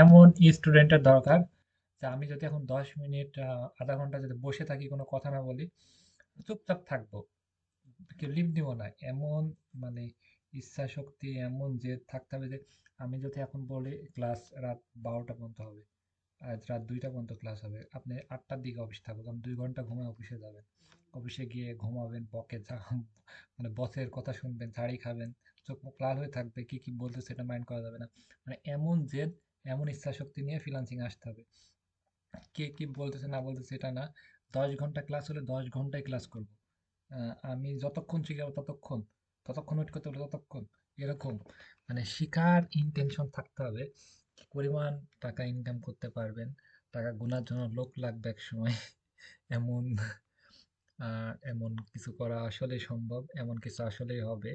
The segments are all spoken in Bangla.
এমন স্টুডেন্টের দরকার যে আমি যদি এখন 10 মিনিট আধা ঘন্টা যদি বসে থাকি কোনো কথা না বলি, চুপচাপ থাকবো, কেউ লিভ দিব না, এমন মানে ইচ্ছা শক্তি, এমন জেদ থাকতে হবে যে আমি যদি এখন বলি ক্লাস রাত 12টা পর্যন্ত হবে, আজ রাত 2টা পর্যন্ত ক্লাস হবে, আপনি 8টার দিকে অফিস থাকবেন, কারণ 2 ঘন্টা ঘুমায় অফিসে যাবেন, অফিসে গিয়ে ঘুমাবেন, মানে বসের কথা শুনবেন, ঝাড়ি খাবেন, চোখ মুখ লাল হয়ে থাকবে, কি কি বলতে সেটা মাইন্ড করা যাবে না। মানে এমন জেদ, এমন ইচ্ছা শক্তি নিয়ে ফ্রিল্যান্সিং আসতে হবে। কে কি বলতেছে না বলতেছে এটা না, 10 ঘন্টা ক্লাস হলে 10 ঘন্টায় ক্লাস করব। আমি যতক্ষণ শিখাবো ততক্ষণ, ততক্ষণ ওয়েট করতে হবে ততক্ষণ, এরকম মানে শিখার ইন্টেনশন থাকতে হবে। কি পরিমাণ টাকা ইনকাম করতে পারবেন, টাকা গোনার জন্য লোক লাগবে এক সময়। এমন এমন কিছু করা আসলেই সম্ভব, এমন কিছু আসলেই হবে,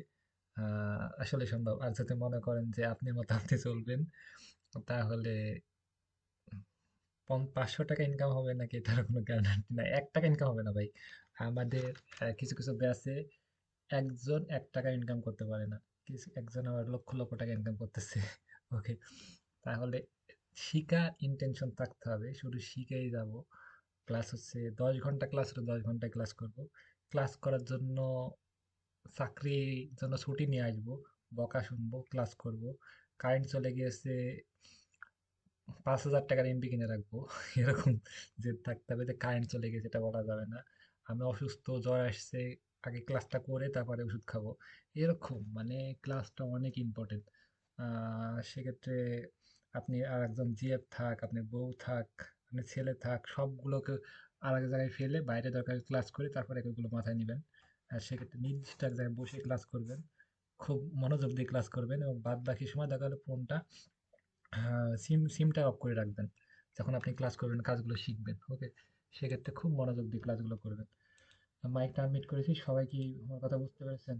আসলে সম্ভব। আর যদি মনে করেন যে আপনি মতো আপনি চলবেন, তাহলে 500 টাকা ইনকাম হবে নাকি তার কোনো গ্যারান্টি নাই, 1 টাকা ইনকাম হবে না ভাই। আমাদের কিছু কিছু ব্যাচে একজন 1 টাকা ইনকাম করতে পারে না, কিছু একজন আবার লক্ষ লক্ষ টাকা ইনকাম করতেছে। ওকে, তাহলে শিখা ইন্টেনশন থাকতে হবে, শুধু শিখেই যাব। ক্লাস হচ্ছে 10 ঘন্টা ক্লাস হলে 10 ঘন্টায় ক্লাস করব, ক্লাস করার জন্য চাকরির জন্য ছুটি নিয়ে আসবো, বকা শুনবো, ক্লাস করব। কারেন্ট চলে গিয়েছে, 5,000 টাকার এমবি কিনে রাখবো। এরকম যে থাকতে হবে যে কারেন্ট চলে গেছে এটা বলা যাবে না, আমি অসুস্থ, জ্বর আসছে, আগে ক্লাসটা করে তারপরে ওষুধ খাবো, এরকম মানে ক্লাসটা অনেক ইম্পর্টেন্ট। সেক্ষেত্রে আপনি আর একজন জিএফ থাক, আপনি বউ থাক, আপনি ছেলে থাক, সবগুলোকে আর এক জায়গায় ফেলে বাইরে দরকার ক্লাস করে তারপরে এগুলো মাথায় নেবেন। আর সেক্ষেত্রে নির্দিষ্ট এক জায়গায় বসে ক্লাস করবেন, খুব মনোযোগ দিয়ে ক্লাস করবেন, এবং বাদ বাকি সময় দেখা গেলো ফোনটা, সিমটা অফ করে রাখবেন, যখন আপনি ক্লাস করবেন, কাজগুলো শিখবেন। ওকে, সেক্ষেত্রে খুব মনোযোগ দিয়ে ক্লাসগুলো করবেন। মাইকটা আনমিউট করেছি, সবাই কি আমার কথা বুঝতে পেরেছেন?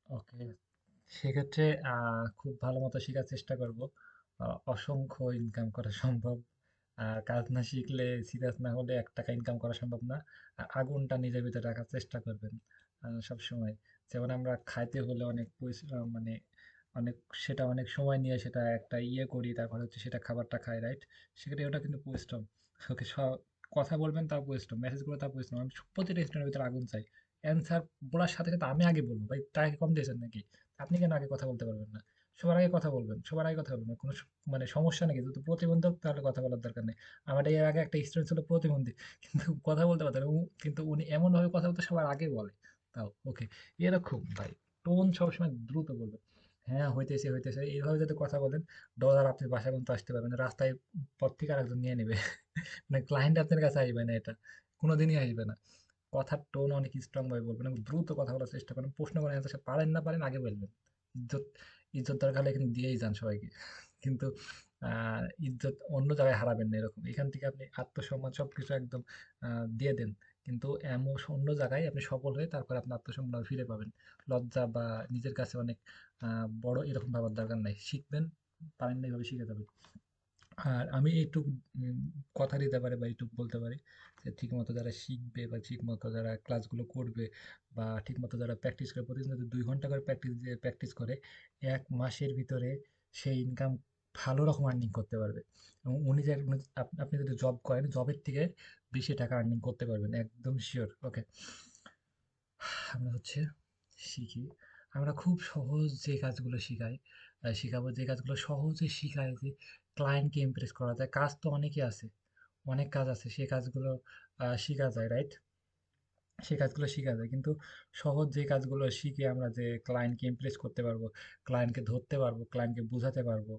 ওকে, সেক্ষেত্রে খুব ভালো মতো শেখার চেষ্টা করব। অসংখ্য ইনকাম করা সম্ভব। আর কাজ না শিখলে, সিরিয়াস না হলে 1 টাকা ইনকাম করা সম্ভব না। আগুনটা নিজের ভিতরে রাখার চেষ্টা করবেন সবসময়। যেমন আমরা খাইতে হলে অনেক মানে অনেক, সেটা অনেক সময় নিয়ে সেটা একটা ইয়ে করি, তারপরে হচ্ছে সেটা খাবারটা খাই, রাইট? সেক্ষেত্রে ওটা কিন্তু পরিশ্রম। ওকে, কথা বলবেন তাও পরিশ্রম, মেসেজ করে তাও পরিশ্রম। আমি প্রতিটা স্টুডেন্টের ভিতরে আগুন চাই। অ্যান্সার বলার সাথে সাথে আমি আগে বলবো, ভাই টাকা কি কম দিয়েছেন নাকি? আপনি কেন আগে কথা বলতে পারবেন না? সবার আগে কথা বলবেন, সবার আগে কথা বলবেন, কোনো মানে সমস্যা নাকি? যদি প্রতিবন্ধক তাহলে কথা বলার দরকার নেই। আমার এর আগে একটা স্টুডেন্ট ছিল প্রতিবন্ধী, কিন্তু কথা বলতে পারতেন না। কিন্তু উনি এমন ভাবে কথা বলতে সবার আগে বলে, তাও ওকে, এরকম ভাই। টোন সবসময় দ্রুত বলবেন। হ্যাঁ, হইতেছে হইতেছে, এইভাবে যদি কথা বলেন, ডলার আপনি বাসা পর্যন্ত আসতে পারবেন না, রাস্তায় পথ থেকে আরেকজন নিয়ে নেবে। মানে ক্লায়েন্ট আপনার কাছে আসবে না, এটা কোনোদিনই আসবে না। কথার টোন অনেক স্ট্রং ভাবে বলবেন এবং দ্রুত কথা বলার চেষ্টা করেন। প্রশ্ন করেন, অ্যান্সার পারেন না পারেন আগে বলবেন। ইজ্জত, ইজ্জত দরকার হলে এখানে দিয়েই যান সবাইকে। কিন্তু ইজ্জত অন্য জায়গায় হারাবেন না, এরকম। এখান থেকে আপনি আত্মসম্মান সবকিছু একদম দিয়ে দেন। কিন্তু এমন অন্য জায়গায় আপনি সফল হয়ে তারপরে আপনি আত্মসম্মান আবার ফিরে পাবেন। লজ্জা বা নিজের কাছে অনেক বড় এরকম ভাবার দরকার নাই। শিখবেন, পারেন না এভাবে শিখে যাবেন। আর আমি এইটুকু কথা দিতে পারি বা এইটুকু বলতে পারি যে ঠিকমতো যারা শিখবে বা ঠিকমতো যারা ক্লাসগুলো করবে বা ঠিকমতো যারা প্র্যাকটিস করে, প্রতিদিন যদি 2 ঘন্টা করে প্র্যাকটিস করে, 1 মাসের ভিতরে সেই ইনকাম ভালো রকম আর্নিং করতে পারবে। এবং উনি যে আপনি যদি জব করেন, জবের থেকে বেশি টাকা আর্নিং করতে পারবেন, একদম শিওর। ওকে, আমরা হচ্ছে শিখি, আমরা খুব সহজ যে কাজগুলো শিখাই, শিখাবো যে কাজগুলো সহজে শিখায়, যে ক্লায়েন্টকে ইমপ্রেস করা যায়। কাজ তো অনেকই আছে, অনেক কাজ আছে, সেই কাজগুলো শিখা যায়, রাইট? সেই কাজগুলো শিখা যায়, কিন্তু সহজ যে কাজগুলো শিখে আমরা যে ক্লায়েন্টকে ইমপ্রেস করতে পারবো, ক্লায়েন্টকে ধরতে পারবো, ক্লায়েন্টকে বোঝাতে পারবো,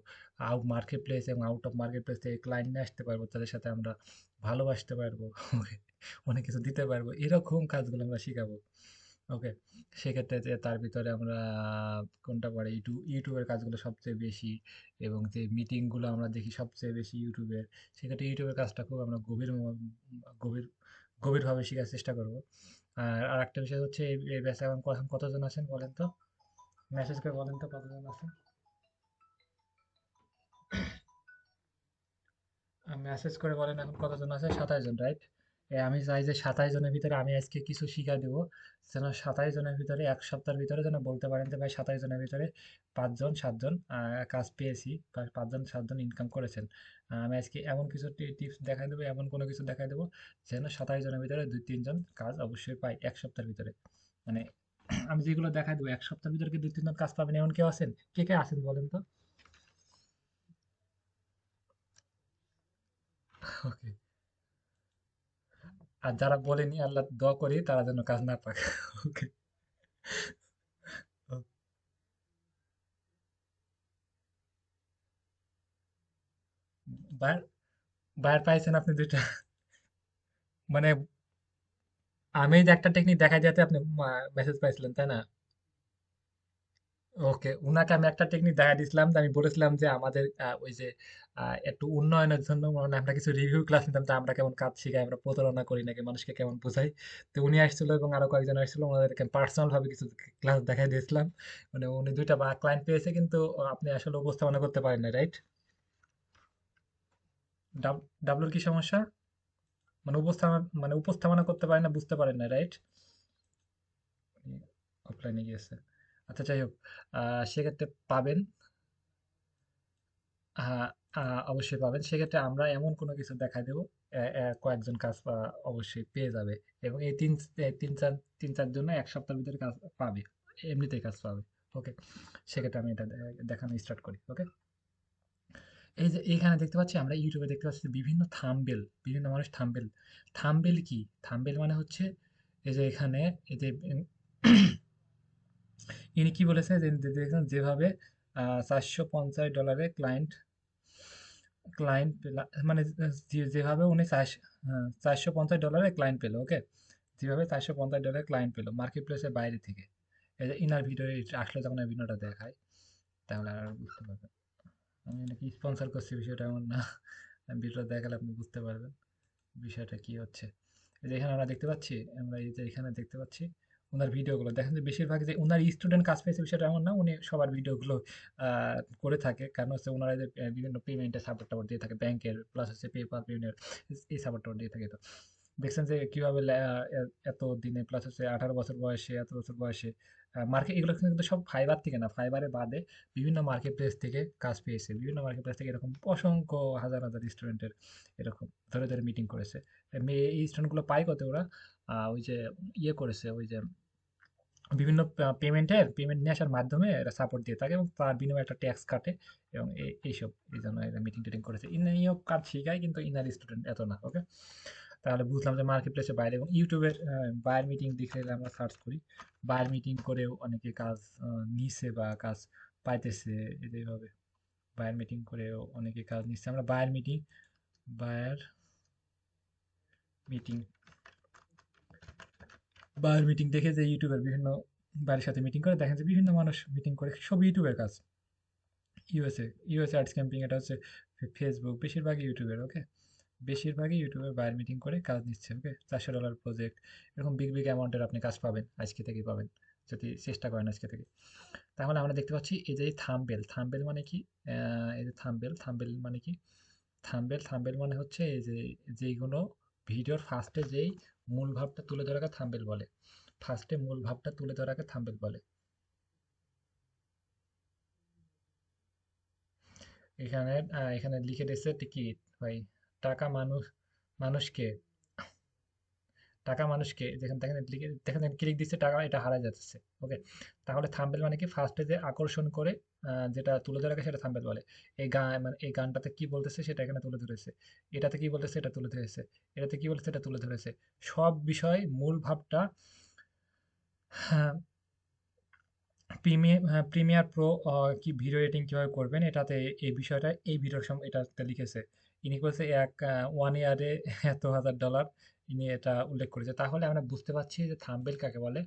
আউট মার্কেট প্লেস এবং আউট অফ মার্কেট প্লেস থেকে ক্লায়েন্ট নিয়ে আসতে পারবো, তাদের সাথে আমরা ভালোবাসতে পারবো, ওকে, অনেক কিছু দিতে পারবো, এরকম কাজগুলো আমরা শিখাবো। ওকে, সেক্ষেত্রে যে তার ভিতরে আমরা কোনটা পড়ে, ইউটিউবের কাজগুলো সবচেয়ে বেশি, এবং যে মিটিংগুলো আমরা দেখি সবচেয়ে বেশি ইউটিউবের, সেক্ষেত্রে ইউটিউবের কাজটা খুব আমরা গভীর গভীরভাবে শেখার চেষ্টা করব। আর আরেকটা বিষয় হচ্ছে, এই ব্যাচে এখন কতজন আছেন বলেন তো? মেসেজ করে বলেন তো কতজন আছেন? মেসেজ করে বলেন এখন কতজন আছে? 27 জন, রাইট? আমি চাই যে 27 জনের ভিতরে আমি আজকে কিছু শিখা দেব, যেন 27 জনের ভিতরে 1 সপ্তাহের ভিতরে যেন বলতে পারেন যে ভাই 27 জনের ভিতরে 5 জন 7 জন কাজ পেয়েছি, বা 5 জন 7 জন ইনকাম করেছেন। আমি আজকে এমন কিছু টিপস দেখাই দেবো, এমন কোনো কিছু দেখাই দেবো যেন 27 জনের ভিতরে 2-3 জন কাজ অবশ্যই পাই 1 সপ্তাহের ভিতরে। মানে আমি যেগুলো দেখাই দেবো 1 সপ্তাহের ভিতরে কি 2-3 জন কাজ পাবেন এমন কেউ আছেন? কে কে আছেন বলেন তো? ওকে। আর যারা বলেনি আল্লাহ দোয়া করি তারা যেন কাজ না পাক। ওকে। বাইর বাইর পাইছেন আপনি 2টা। মানে আমি যে একটা টেকনিক দেখাই দিতে আপনি মেসেজ পাইছিলেন তাই না? ওকে, উনাকে আমি একটা টেকনিক দেখা দিয়েছিলাম, যে আমি বলেছিলাম যে আমাদের ওই যে একটু উন্নয়নের জন্য মানে আমরা কিছু রিভিউ ক্লাস নিতাম, যে আমরা কেমন কাজ শিখাই, আমরা প্রতারণা করি নাকি, মানুষকে কেমন বোঝাই। তো উনি আসছিল এবং আরো কয়েকজন আসছিল, ওনাদেরকে পার্সোনাল ভাবে কিছু ক্লাস দেখাই দিয়েছিলাম। মানে উনি 2টা ক্লায়েন্ট পেয়েছে, কিন্তু আপনি আসলে উপস্থাপনা করতে পারেন না, রাইট? ডাবলুর কি সমস্যা? মানে উপস্থাপনা করতে পারেন না, বুঝতে পারেন না, রাইট? অফলাইনে গিয়েছে। আচ্ছা, যাই হোক, সেক্ষেত্রে পাবেন। হ্যাঁ, অবশ্যই পাবেন। সেক্ষেত্রে আমরা এমন কোনো কিছু দেখাই দেবো, কয়েকজন কাজ অবশ্যই পেয়ে যাবে। এবং এই 3-4 জন্য 1 সপ্তাহের ভিতরে কাজ পাবে। এমনিতেই কাজ পাবে। ওকে। সেক্ষেত্রে আমি এটা দেখানো স্টার্ট করি। ওকে। এই যে এইখানে দেখতে পাচ্ছি, আমরা ইউটিউবে দেখতে পাচ্ছি যে বিভিন্ন থাম্বনেল, বিভিন্ন মানুষ থাম্বনেল। থাম্বনেল কি? থাম্বনেল মানে হচ্ছে এই যে এখানে এই যে ইনি কি বলেছে যে দেখেন যেভাবে $450 ক্লায়েন্ট ক্লায়েন্ট মানে যেভাবে উনি 450 ডলারে ক্লায়েন্ট পেলো। ওকে। যেভাবে $450 ক্লায়েন্ট পেলো মার্কেট প্লেসের বাইরে থেকে। এই যে ইনার ভিডিও আসলে যখন এই ভিডিওটা দেখায়, তাহলে আর বুঝতে পারবেন। আমি নাকি স্পন্সর করছি বিষয়টা এমন না। আমি ভিডিওটা দেখালে আপনি বুঝতে পারবেন বিষয়টা কি হচ্ছে। এই যে এখানে আমরা দেখতে পাচ্ছি, আমরা এই যে এখানে দেখতে পাচ্ছি ওনার ভিডিওগুলো দেখেন, যে বেশিরভাগ যে ওনার স্টুডেন্ট কাজ পেয়েছে বিষয়টা এমন না, উনি সবার ভিডিওগুলো করে থাকে, কারণ হচ্ছে ওনারা যে বিভিন্ন পেমেন্টের সাপোর্ট টাপোর্ট দিয়ে থাকে, ব্যাংকের প্লাস হচ্ছে পেপাল পেমেন্টের এই সাপোর্ট টাপোর্ট দিয়ে থাকে। তো দেখছেন যে কিভাবে এত দিনে প্লাস হচ্ছে 18 বছর বয়সে, এত বছর বয়সে মার্কেট, এগুলো কিন্তু সব ফাইবার থেকে না, ফাইবারে বাদে বিভিন্ন মার্কেট প্লেস থেকে কাজ পেয়েছে, বিভিন্ন মার্কেট প্লেস থেকে এরকম অসংখ্য হাজার হাজার স্টুডেন্টের এরকম ধরে ধরে মিটিং করেছে। এই স্টুডেন্টগুলো পায় কত ওরা? ওই যে ইয়ে করেছে, ওই যে বিভিন্ন পেমেন্ট নিয়ে আসার মাধ্যমে এরা সাপোর্ট দিয়ে থাকে এবং তার বিনিময়ে একটা ট্যাক্স কাটে। এবং এইসব এই জন্য এরা মিটিং টিটিং করেছে। ইনিও কাজ শিখায়, কিন্তু ইনার স্টুডেন্ট এত না। ওকে। তাহলে বুঝলাম যে মার্কেট প্লেসের বাইরে এবং ইউটিউবের বায়ার মিটিং দেখে আমরা সার্চ করি, বায়ার মিটিং করেও অনেকে কাজ নিছে বা কাজ পাইতেছে। এইভাবে বায়ার মিটিং করেও অনেকে কাজ নিচ্ছে। আমরা বায়ার মিটিং বায়ার মিটিং দেখে, যে ইউটিউবের বিভিন্ন বায়ের সাথে মিটিং করে, দেখেন যে বিভিন্ন মানুষ মিটিং করে, সব ইউটিউবের কাজ। ইউএসএ অ্যাডস ক্যাম্পিং, এটা হচ্ছে ফেসবুক, বেশিরভাগই ইউটিউবের। ওকে। বেশিরভাগই ইউটিউবের বাইরের মিটিং করে কাজ নিচ্ছে। ওকে। $400 প্রজেক্ট, এরকম বিগ বিগ অ্যামাউন্টের আপনি কাজ পাবেন, আজকে থেকেই পাবেন যদি চেষ্টা করেন আজকে থেকে। তাহলে আমরা দেখতে পাচ্ছি এই যে থাম্বেল, থাম্বেল মানে কি? এই যে থাম্বেল মানে কি? থাম্বেল মানে হচ্ছে এই যে যেইগুলো ভিডিওর ফার্স্টে যেই মূল ভাবটা তুলে ধরাকে থাম্বেল বলে। ফার্স্টে মূল ভাবটা তুলে ধরাকে থাম্বেল বলে। এখানে লিখে দিয়েছে টিকিট ভাই। টাকা মানুষকে টাকা মানুষকে, যেখানে দেখেন দেখেন ক্লিক দিচ্ছে, টাকা এটা হারা যাচ্ছে। ওকে। তাহলে থাম্বনেল মানে কি? ফার্স্টে যে আকর্ষণ করে যেটা তুলে ধরে রাখে সেটা থাম্বনেল বলে। এই গান মানে এই গানটাতে কি বলতেছে সেটা এখানে তুলে ধরেছে, এটাতে কি বলতেছে এটা তুলে ধরেছে, এটাতে কি বলতেছে এটা তুলে ধরেছে। সব বিষয় মূল ভাবটা। হ্যাঁ, প্রিমিয়ার প্রো কি ভিডিও এডিটিং কিভাবে করবেন, এটাতে এই বিষয়টা এই ভিডিওর সময় এটাতে লিখেছে। ইনি বলছে 1 ইয়ারে এত $1000 ইনি এটা উল্লেখ করেছে। তাহলে আমরা বুঝতে পারছি যে থাম্বনেল কাকে বলে।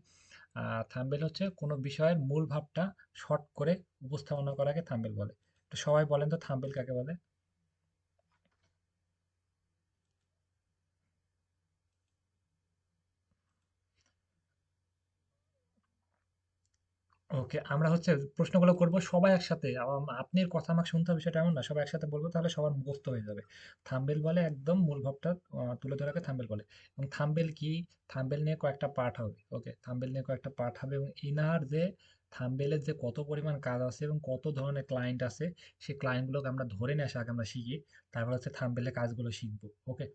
থাম্বনেল হচ্ছে কোনো বিষয়ের মূল ভাবটা শর্ট করে উপস্থাপনা করাকে থাম্বনেল বলে। তো সবাই বলেন তো থাম্বনেল কাকে বলে? ওকে, আমরা হচ্ছে প্রশ্নগুলো করব সবাই একসাথে। আপনি কথা আমাকে শুনতে হবে সেটা এমন না। সবাই একসাথে বলব, তাহলে সবার মুখস্থ হয়ে যাবে। থাম্বনেল বলে একদম মূল ভাবটা তুলে ধরাকে থাম্বনেল বলে। এবং থাম্বনেল কি? থাম্বনেল নিয়ে কয়েকটা পার্ট হবে। ওকে, থাম্বনেল নিয়ে কয়েকটা পার্ট হবে এবং ইনার যে থাম্বনেলের যে কত পরিমাণ কাজ আছে এবং কত ধরনের ক্লায়েন্ট আছে, সেই ক্লায়েন্টগুলোকে আমরা ধরে নিয়ে আসা আগে আমরা শিখি। তারপর হচ্ছে থাম্বনেলের কাজগুলো শিখবো। ওকে,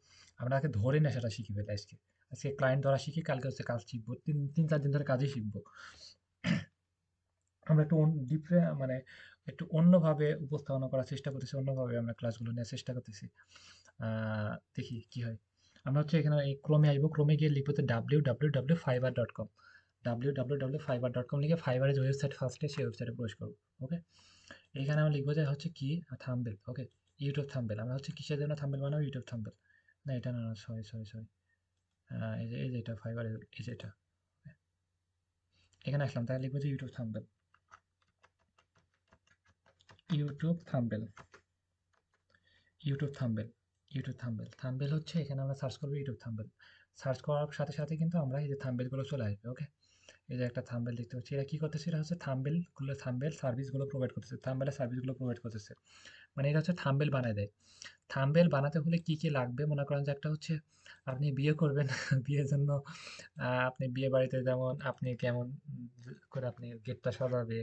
আমরা আগে ধরে নিয়ে আসাটা শিখি ফেলে আজকে। আজকে ক্লায়েন্ট ধরা শিখি, কালকে হচ্ছে কাজ শিখবো। ৩-৪ দিন ধরে কাজই শিখবো। আমরা একটু মানে একটু অন্যভাবে উপস্থাপনা করার চেষ্টা করতেছি, অন্যভাবে আমরা ক্লাসগুলো নেওয়ার চেষ্টা করতেছি। দেখি কি হয়। আমরা হচ্ছে এখানে এই ক্রমে আসবো, ক্রমে গিয়ে লিখবো তো www.fiverr.com, www.fiverr.com লিখে ফাইবারের যে ওয়েবসাইট ফার্স্টে, সেই ওয়েবসাইটে প্রবেশ করবো। ওকে, এইখানে আমরা লিখবো যে হচ্ছে কি থাম্বেল। ওকে, ইউটিউব থাম্বেল। আমরা হচ্ছে কিসের জন্য থাম্বেল বানাবো? YouTube thumbnail. না এটা না, সরি সরি সরি, এই যে এটা ফাইবারের, এই যে এটা। এখানে আসলাম, তাহলে লিখবো যে YouTube thumbnail, YouTube thumbnail, YouTube thumbnail, YouTube thumbnail. Thumbnail হচ্ছে এখানে আমরা সার্চ করবো ইউটিউব থাম্বনেল। সার্চ করার সাথে সাথে কিন্তু আমরা এই যে থাম্বনেলগুলো চলে আসবে। ওকে, এই যে একটা থাম্বনেল দেখতে পাচ্ছি, এরা কি করতেছে? এরা হচ্ছে থাম্বনেলগুলো, থাম্বনেল সার্ভিসগুলো প্রোভাইড করতেছে, থাম্বনেলের সার্ভিসগুলো প্রোভাইড করতেছে। মানে এটা হচ্ছে থাম্বনেল বানায় দেয়। থাম্বনেল বানাতে হলে কি কি লাগবে? মনে করেন যে একটা হচ্ছে আপনি বিয়ে করবেন বিয়ের জন্য আপনি বিয়ে বাড়িতে যেমন আপনি কেমন করে আপনি গেটটা সাজাবে,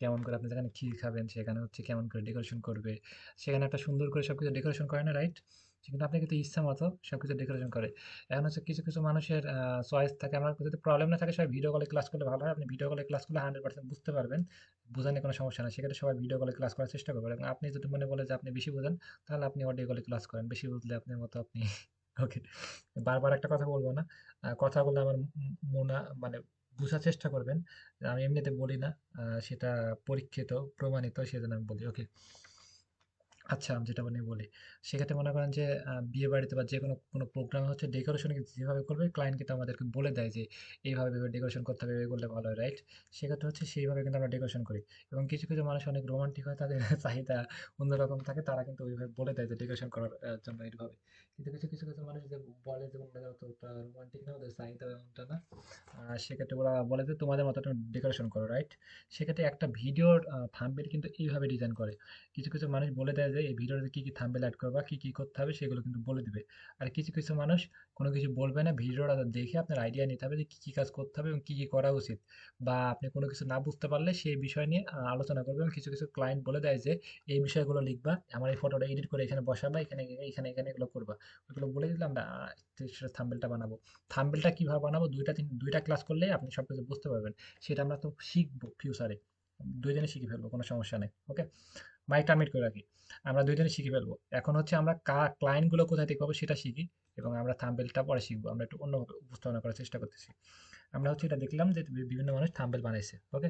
কেমন করে আপনি যেখানে ক্ষীর খাবেন সেখানে হচ্ছে কেমন করে ডেকোরেশন করবে, সেখানে একটা সুন্দর করে সবকিছু ডেকোরেশন করে না, রাইট? সেখানে আপনি কিন্তু ইচ্ছা মতো সবকিছু ডেকোরেশন করে। এখন হচ্ছে কিছু কিছু মানুষের চয়েস থাকে, আমার যদি প্রবলেম না থাকে সবাই ভিডিও কলে ক্লাস করলে ভালো হয়। আপনি ভিডিও কলে ক্লাস করলে 100% বুঝতে পারবেন, বোঝা নিয়ে কোনো সমস্যা না। সেক্ষেত্রে সবাই ভিডিও কলে ক্লাস করার চেষ্টা করবেন। এবং আপনি যদি মনে বলে যে আপনি বেশি বোঝেন, তাহলে আপনি অডিও কলে ক্লাস করেন, বেশি বুঝলে আপনার মতো আপনি ওকে, বারবার একটা কথা বলবো না। কথা বললে আমার মানে বুঝার চেষ্টা করবেন। আমি এমনিতে বলি না, সেটা পরীক্ষিত, প্রমাণিত, সেজন্য আমি বলি। ওকে, আচ্ছা, আমি যেটা নিয়ে বলি, সেক্ষেত্রে মনে করেন যে বিয়ে বাড়িতে বা যে কোনো প্রোগ্রামে হচ্ছে ডেকোরেশন যেভাবে করবে, ক্লায়েন্ট কিন্তু আমাদেরকে বলে দেয় যে এইভাবে ডেকোরেশন করতে হবে, এভাবে করলে ভালো হয়, রাইট? সেক্ষেত্রে হচ্ছে সেইভাবে কিন্তু আমরা ডেকোরেশন করি। এবং কিছু কিছু মানুষ অনেক রোমান্টিক হয়, তাদের চাহিদা অন্যরকম থাকে, তারা কিন্তু ওইভাবে বলে দেয় যে ডেকোরেশন করার জন্য এইভাবে। কিন্তু কিছু কিছু কিছু মানুষ যে বলে যে ওরা অতটা রোমান্টিক না, ওদের চাহিদা এমনটা না, সেক্ষেত্রে ওরা বলে যে তোমাদের মতো ডেকোরেশন করো, রাইট? সেক্ষেত্রে একটা ভিডিওর থাম্বনেল কিন্তু এইভাবে ডিজাইন করে। কিছু কিছু মানুষ বলে দেয় যে এই ভিডিওতে কি কি থাম্বনেল অ্যাড করবা, কি কি করতে হবে, সেগুলো কিন্তু বলে দিবে। আর কিছু কিছু মানুষ কোনো কিছু বলবে না, ভিডিওটা দেখে আপনার আইডিয়া নিতে হবে যে কি কি কাজ করতে হবে এবং কি কি করা উচিত। বা আপনি কোনো কিছু না বুঝতে পারলে সেই বিষয় নিয়ে আলোচনা করবে। এবং কিছু কিছু ক্লায়েন্ট বলে দেয় যে এই বিষয়গুলো লিখবা, আমার এই ফটোটা এডিট করে এখানে বসাবা, এখানে এখানে এখানে এগুলো করবা। ওগুলো বলে দিলে আমরা সেটা থাম্বনেলটা বানাবো। থাম্বনেলটা কিভাবে বানাবো? দুইটা ক্লাস করলেই আপনি সবকিছু বুঝতে পারবেন। সেটা আমরা তো শিখবো ফিউচারে, দুইজনে শিখে ফেলবো, কোনো সমস্যা নেই। ওকে, মাইকটা মিট করে রাখি, আমরা দুইজনে শিখে ফেলবো। এখন হচ্ছে আমরা ক্লায়েন্ট গুলো কোথায় থেকে পাবো সেটা শিখি, এবং আমরা থাম্বেলটা পরে শিখবো। আমরা একটু অন্য উপস্থাপনা করার চেষ্টা করতেছি। আমরা হচ্ছে এটা দেখলাম যে বিভিন্ন মানুষ থাম্বেল বানাইছে। ওকে,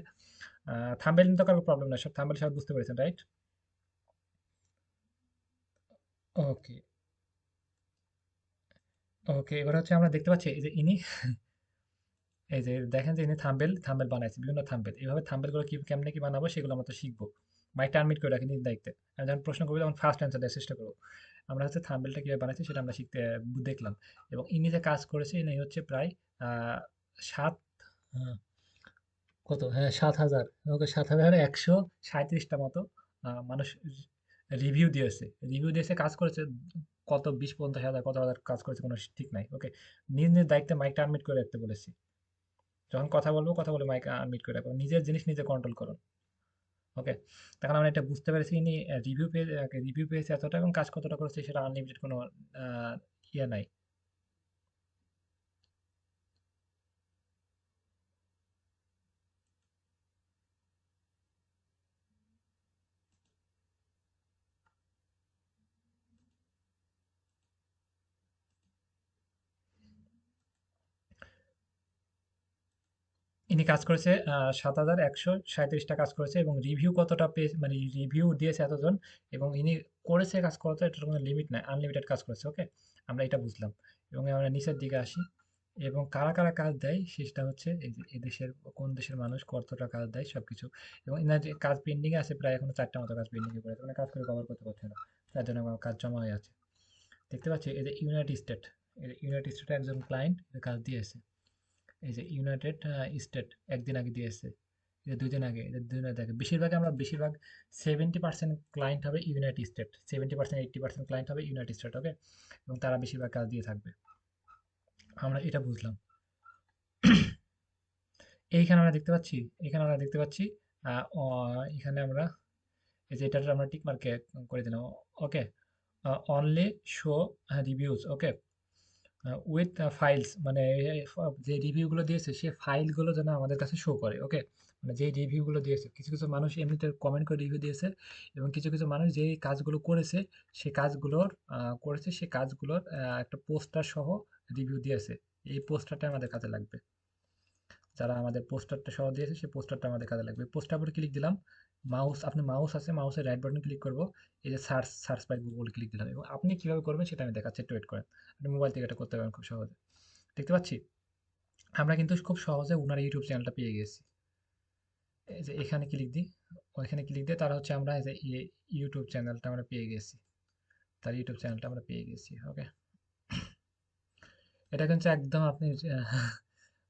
থাম্বেল নিতে কারো প্রবলেম নাই, সব থাম্বেল সব বুঝতে পেরেছেন, রাইট? ওকে, ওকে, এবার হচ্ছে আমরা দেখতে পাচ্ছি এই যে ইনি, এই যে দেখেন যে ইনি থাম্বেল থাম্বেল বানাইছে, বিভিন্ন থাম্বেল। এইভাবে থাম্বেল গুলো কি কেমনে কি বানাবো সেগুলো আমরা তো শিখবো। মাইকটা আনমিট করে রাখি নিজ দায়িত্বে। আমি যখন প্রশ্ন করবো তখন ফার্স্ট অ্যান্সার দেওয়ার চেষ্টা করবো। আমরা হচ্ছে থাম্বনেলটা কিভাবে বানাচ্ছি সেটা আমরা শিখতে দেখলাম। এবং ইনি যে কাজ করেছে, ইনি হচ্ছে প্রায় আহ, সাত আহ, কত, হ্যাঁ 7,000, ওকে 7,137টা মতো মানুষ রিভিউ দিয়েছে, কাজ করেছে। কত 20-50 হাজার, কত হাজার কাজ করেছে কোনো ঠিক নাই। ওকে, নিজ নিজ দায়িত্বে মাইকটা আনমিট করে রাখতে বলেছি। যখন কথা বলবো, কথা বলে মাইক আনমিট করে রাখবো, নিজের জিনিস নিজে কন্ট্রোল করুন। ওকে, তখন আমরা এটা বুঝতে পেরেছি ইনি রিভিউ পেয়েছে এতটা, এবং কাজ কতটা করেছে সেটা আনলিমিটেড কোনো আহ, ইয়ে নাই। ইনি কাজ করেছে 7,137টা কাজ করেছে, এবং রিভিউ কতটা পেয়ে, মানে রিভিউ দিয়েছে এতজন, এবং ইনি করেছে কাজ কতটা, এটার কোনো লিমিট নাই, আনলিমিটেড কাজ করেছে। ওকে, আমরা এটা বুঝলাম। এবং আমরা নিচের দিকে আসি, এবং কারা কারা কাজ দেয় সেটা হচ্ছে এই যে এদেশের কোন দেশের মানুষ কতটা কাজ দেয় সবকিছু। এবং এনার যে কাজ পেন্ডিং আছে প্রায় এখনো 4টা মতো কাজ পেন্ডিং এ পড়ে আছে, মানে কাজ করে কভার করতে পারছে না, তার জন্য আমার কাজ জমা হয়ে আছে। দেখতে পাচ্ছি এই যে ইউনাইটেড স্টেট একজন ক্লায়েন্ট কাজ দিয়েছে। এই যে ইউনাইটেড স্টেট একদিন আগে দিয়েছে, এই ২ দিন আগে, এই ২ দিন আগে বেশিরভাগ 70% ক্লায়েন্ট হবে ইউনাইটেড স্টেট, 70% 80% ক্লায়েন্ট হবে ইউনাইটেড স্টেট, ওকে? এবং তারা বেশিরভাগ কাজ দিয়ে থাকবে। আমরা এটা বুঝলাম। এইখানে আমরা দেখতে পাচ্ছি, এখানে আমরা দেখতে পাচ্ছি এখানে আমরা এই যে এটাতে আমরা টিক মার্ক করে দিলাম, okay? Only show reviews, okay? With files, মানে যে রিভিউগুলো দিয়েছে সে ফাইলগুলো যেন আমাদের কাছে শো করে, ওকে? মানে যে রিভিউগুলো দিয়েছে, কিছু কিছু মানুষ এমনিতে কমেন্ট করে রিভিউ দিয়েছে, এবং কিছু কিছু মানুষ যে কাজগুলো করেছে সে কাজগুলোর সে কাজগুলোর একটা পোস্টার সহ রিভিউ দিয়েছে। এই পোস্টারটা আমাদের কাজে লাগবে। যারা আমাদের পোস্টারটা সহ দিয়েছে সেই পোস্টারটা আমাদের কাজে লাগবে। পোস্টার উপরে ক্লিক দিলাম, আপনি মাউস আছে, মাউসের রাইট বাটন ক্লিক করব, এই যে সার্চ বাই গুগল ক্লিক দিলাম, এবং আপনি কিভাবে করবেন সেটা আমি দেখাচ্ছি, একটু ওয়েট করেন। আপনি মোবাইল থেকে এটা করতে পারবেন খুব সহজে। দেখতে পাচ্ছি আমরা কিন্তু খুব সহজে উনার ইউটিউব চ্যানেলটা পেয়ে গেছি। এই যে এখানে ক্লিক দিই, ওইখানে ক্লিক দিয়ে তারা হচ্ছে আমরা এই যে ইউটিউব চ্যানেলটা আমরা পেয়ে গেছি, তার ইউটিউব চ্যানেলটা আমরা পেয়ে গেছি, ওকে? এটা কিন্তু একদম আপনি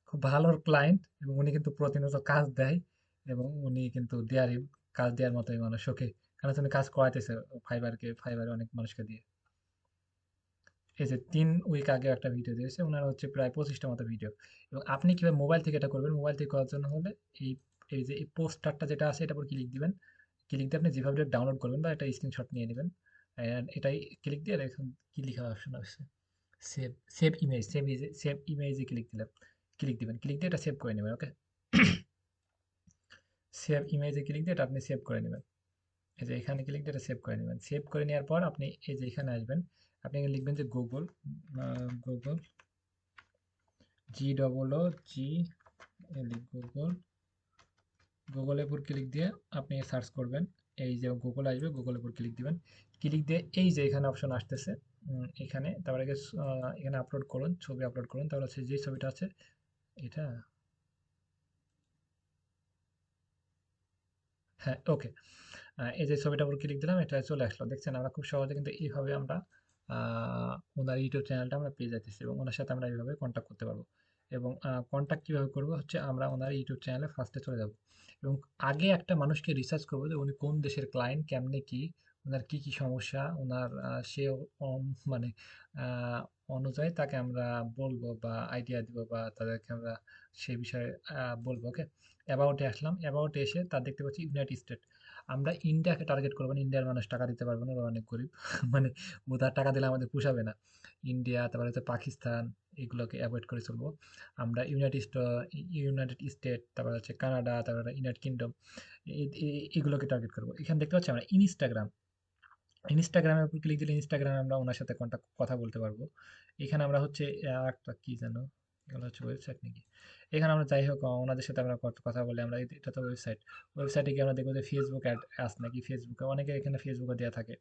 খুব ভালো ক্লায়েন্ট, এবং উনি কিন্তু প্রতিনিয়ত কাজ দেয়, এবং উনি কিন্তু কাজ দেওয়ার মতোই মানুষ, ওকে? কারণ উনি কাজ করাইতেছে ফাইবারে অনেক মানুষকে দিয়ে। এই যে 3 উইক আগে একটা ভিডিও দিয়েছে, ওনার হচ্ছে প্রায় 25টা মতো ভিডিও। এবং আপনি কিভাবে মোবাইল থেকে এটা করবেন, মোবাইল থেকে করার জন্য হলে এই এই যে এই পোস্টারটা যেটা আছে এটার উপর ক্লিক দিবেন, ক্লিক দিয়ে আপনি যেভাবে ডাউনলোড করবেন বা একটা স্ক্রিনশট নিয়ে নেবেন, অ্যান্ড এটাই ক্লিক দিয়ে দেখুন কি লেখা অপশন আছে, সেভ সেভ ইমেজে ক্লিক দিবেন, ক্লিক দিয়ে এটা সেভ করে নেবেন, ওকে? সেভ ইমেজে ক্লিক দিয়ে এটা আপনি সেভ করে নেবেন। এই যে এখানে ক্লিক দিয়ে এটা সেভ করে নেবেন। সেভ করে নেওয়ার পর আপনি এই যে এখানে আসবেন, আপনি এখানে লিখবেন যে গুগল গুগল, গুগলের উপর ক্লিক দিয়ে আপনি সার্চ করবেন। এই যে গুগল আসবে, গুগলের উপর ক্লিক দিবেন। ক্লিক দিয়ে এই যে এখানে অপশন আসতেছে, এখানে তারপরে এখানে আপলোড করুন, ছবি আপলোড করুন, তাহলে হচ্ছে যে ছবিটা আছে এটা, হ্যাঁ, ওকে। এই যে ছবিটার উপর ক্লিক দিলাম, এটা চলে আসলো। দেখছেন আমরা খুব সহজে কিন্তু এইভাবে আমরা ওনার ইউটিউব চ্যানেলটা আমরা পেয়ে যাইতেছি, এবং ওনার সাথে আমরা এইভাবে কন্ট্যাক্ট করতে পারবো। এবং কন্ট্যাক্ট কিভাবে করবো হচ্ছে আমরা ওনার ইউটিউব চ্যানেলে ফার্স্টে চলে যাব, এবং আগে একটা মানুষকে রিসার্চ করবো যে উনি কোন দেশের ক্লায়েন্ট, কেমনে কি, ওনার কি কি সমস্যা, ওনার মানে আহ, অনুযায়ী তাকে আমরা বলবো বা আইডিয়া দিব, বা তাদেরকে আমরা সেই বিষয়ে বলবো, ওকে? অ্যাবাউটে আসলাম, অ্যাবাউটে এসে তার দেখতে পাচ্ছি ইউনাইটেড স্টেট। আমরা ইন্ডিয়াকে টার্গেট করবো না, ইন্ডিয়ার মানুষ টাকা দিতে পারবে না, ওরা অনেক গরিব। মানে ওদের টাকা দিলে আমাদের পোষাবে না। ইন্ডিয়া, তারপরে হচ্ছে পাকিস্তান, এগুলোকে অ্যাভয়েড করে চলবো। আমরা ইউনাইটেড স্টেট, তারপরে হচ্ছে কানাডা, তারপরে ইউনাইটেড কিংডম, এগুলোকে টার্গেট করবো। এখানে দেখতে পাচ্ছি আমরা ইনস্টাগ্রামের উপর ক্লিক দিলে ইনস্টাগ্রামে আমরা ওনার সাথে কথা বলতে পারবো। এখানে আমরা হচ্ছে একটা কি জানো, এগুলো হচ্ছে ওয়েবসাইট নাকি? এখানে আমরা যাই হোক ওনাদের সাথে আমরা কথা বলে আমরা এটা তো ওয়েবসাইটে গিয়ে আমরা দেখবো যে ফেসবুক অ্যাড আছে নাকি, ফেসবুকে অনেকে এখানে ফেসবুকে দেওয়া থাকে।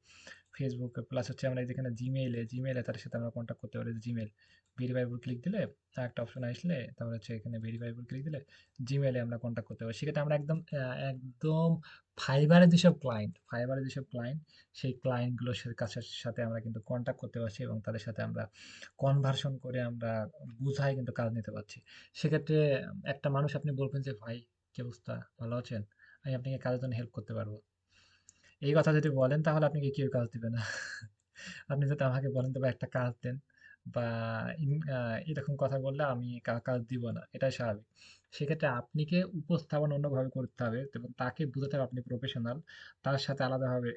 ফেসবুক প্লাস হচ্ছে আমরা যেখানে জিমেইলে তাদের সাথে আমরা কন্ট্যাক্ট করতে পারি। জিমেল ভেরিফাই উপর ক্লিক দিলে একটা অপশন আসলে, তারপরে হচ্ছে এখানে ভেরিফাই উপর ক্লিক দিলে জিমেইলে আমরা কন্ট্যাক্ট করতে পারি। সেক্ষেত্রে আমরা একদম ফাইবারের যেসব ক্লায়েন্ট সেই ক্লায়েন্টগুলোর সাথে আমরা কিন্তু কন্ট্যাক্ট করতে পারছি, এবং তাদের সাথে আমরা কনভার্সন করে আমরা বুঝাই কিন্তু কাজ নিতে পারছি। সেক্ষেত্রে একটা মানুষ আপনি বলবেন যে ভাই কি অবস্থা, ভালো আছেন, আমি আপনাকে কাজের জন্য হেল্প করতে পারবো, এই কথা যদি বলেন তাহলে আপনাকে কেউ কাজ দিবে না। আপনি যদি আমাকে বলেন তো ভাই একটা কাজ দেন, বা এরকম কথা বললে আমি কাজ দিব না, এটাই স্বাভাবিক। সেক্ষেত্রে আপনাকে উপস্থাপন অন্যভাবে করতে হবে, এবং তাকে বুঝাতে হবে আপনি প্রফেশনাল। তার সাথে আলাদাভাবে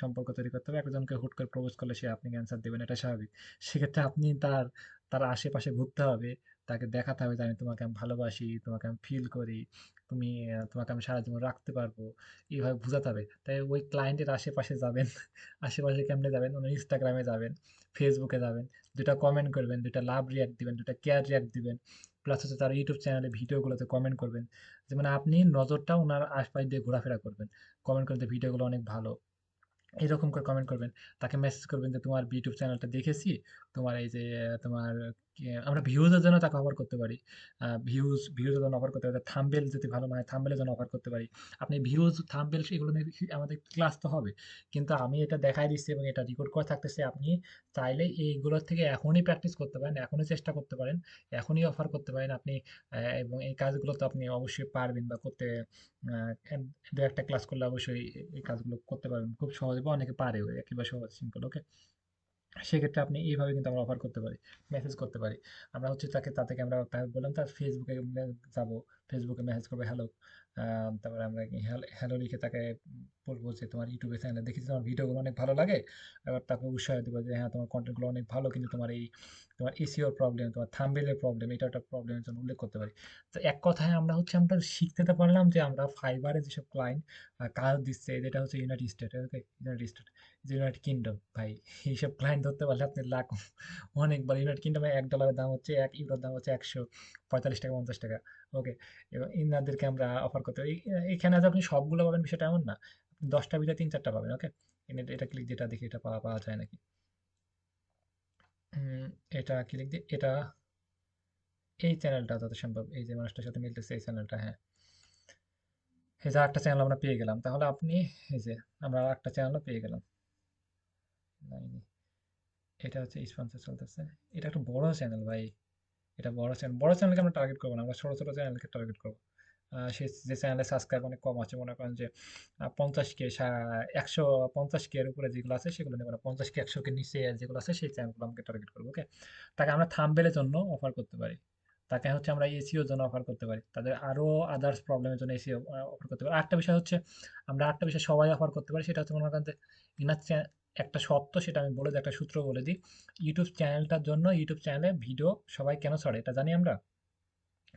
সম্পর্ক তৈরি করতে হবে। একজনকে হুট করে প্রপোজ করলে সে আপনাকে অ্যান্সার দেবেন, এটা স্বাভাবিক। সেক্ষেত্রে আপনি তার আশেপাশে ঘুরতে হবে, তাকে দেখাতে হবে যে আমি ভালোবাসি, তোমাকে আমি ফিল করি, তোমাকে আমি সারা জীবন রাখতে পারবো, এইভাবে বোঝাতে হবে। তাই ওই ক্লায়েন্টের আশেপাশে যাবেন। আশেপাশে কেমনে যাবেন? ওনার ইনস্টাগ্রামে যাবেন, ফেসবুকে যাবেন, ২টা কমেন্ট করবেন, ২টা লাভ রিঅ্যাক্ট দিবেন, ২টা কেয়ার রিঅ্যাক্ট দিবেন। প্লাস হচ্ছে তার ইউটিউব চ্যানেলে ভিডিওগুলোতে কমেন্ট করবেন। যে মানে আপনি নজরটা উনার আশপাশ দিয়ে ঘোরাফেরা করবেন। কমেন্ট করতে ভিডিওগুলো অনেক ভালো। এরকম করে কমেন্ট করবেন। তাকে মেসেজ করবেন যে তোমার ইউটিউব চ্যানেলটা দেখেছি। তোমার এই যে তোমার আমরা ভিউজের জন্য তাকে অফার করতে পারি। ভিউজের জন্য অফার করতে পারি। থাম্বনেল যদি ভালো না হয় থাম্বনেলের জন্য অফার করতে পারি। আপনি ভিউজ, থাম্বনেল এগুলো নিয়ে আমাদের ক্লাস তো হবে। কিন্তু আমি এটা দেখাই দিচ্ছি এবং এটা রেকর্ড করা থাকতেছে। আপনি চাইলে এইগুলোর থেকে এখনই প্র্যাকটিস করতে পারেন, এখনই চেষ্টা করতে পারেন, এখনই অফার করতে পারেন আপনি। এবং এই কাজগুলো তো আপনি অবশ্যই পারবেন বা করতে, দু একটা ক্লাস করলে অবশ্যই এই কাজগুলো করতে পারবেন খুব সহজে, বা অনেকে পারেও, একেবারে সহজ সিম্পল। ওকে, সেক্ষেত্রে আপনি এইভাবে কিন্তু আমরা অফার করতে পারি, মেসেজ করতে পারি। আমরা হচ্ছে তাদেরকে আমরা বললাম, তার ফেসবুকে যাবো, ফেসবুকে মেসেজ করবো হ্যালো, তারপরে আমরা হ্যালো লিখে তাকে বলবো যে তোমার ইউটিউবে চ্যানেলে দেখেছি তোমার ভিডিওগুলো অনেক ভালো লাগে। এবার তাকে উৎসাহ দেবো যে হ্যাঁ তোমার কন্টেন্টগুলো অনেক ভালো, কিন্তু তোমার এসিওর প্রবলেম, তোমার থাম্বনেলের প্রবলেম, এটা একটা প্রবলেমের জন্য উল্লেখ করতে পারি। তো এক কথায় আমরা শিখতে তো পারলাম যে আমরা ফাইবারে যেসব ক্লায়েন্ট কাজ দিচ্ছে, যেটা হচ্ছে ইউনাইটেড স্টেট, ওকে, ইউনাইটেড স্টেট, ইউনাইটেড কিংডম ভাই, এইসব ক্লায়েন্ট ধরতে পারলে আপনি লাখ অনেকবার। ইউনাইটেড কিংডমে $1 দাম হচ্ছে, 1 ইউরোর দাম হচ্ছে 145 টাকা, 50 টাকা। ওকে, এবং ইনাদেরকে আমরা অফার করতে পারি। এখানে যে আপনি সবগুলো পাবেন বিষয়টা এমন না, আপনি 10টা ভিতরে 3-4টা পাবেন। ওকে, এটা ক্লিক, যেটা দেখি এটা পাওয়া পাওয়া যায় নাকি। উম, এটা ক্লিক দিয়ে এটা, এই চ্যানেলটা যত সম্ভব এই যে মানুষটার সাথে মিলতেছে, এই চ্যানেলটা, হ্যাঁ, এই যে একটা চ্যানেল আমরা পেয়ে গেলাম। তাহলে আপনি, এই যে আমরা একটা চ্যানেলও পেয়ে গেলাম। নাই, এটা হচ্ছে স্পন্সর চলতেছে। এটা একটা বড় চ্যানেল ভাই, এটা বড় চ্যানেল। বড় চ্যানেলকে আমরা টার্গেট করবো না, আমরা ছোট ছোট চ্যানেলকে টার্গেট করবো। সে যে চ্যানেলে সাবস্ক্রাইব অনেক কম আছে, মনে করেন যে 50K, 150K এর উপরে যেগুলো আছে সেগুলো নেবো না, 50K 100K নিচে যেগুলো আছে সেই চ্যানেলগুলো আমাকে টার্গেট করবো। ওকে, তাকে আমরা থাম্বনেলের জন্য অফার করতে পারি, তাকে হচ্ছে আমরা এসিওর জন্য অফার করতে পারি, তাদের আরো আদার্স প্রবলেমের জন্য এসিও অফার করতে পারি। আরেকটা বিষয় হচ্ছে, আমরা আরেকটা বিষয় সবাই অফার করতে পারি, সেটা হচ্ছে মনে করেন যে ইনার একটা সত্য, সেটা আমি বলে দিই, একটা সূত্র বলে দিই। ইউটিউব চ্যানেলটার জন্য, ইউটিউব চ্যানেলে ভিডিও সবাই কেন ছাড়ে এটা জানি আমরা।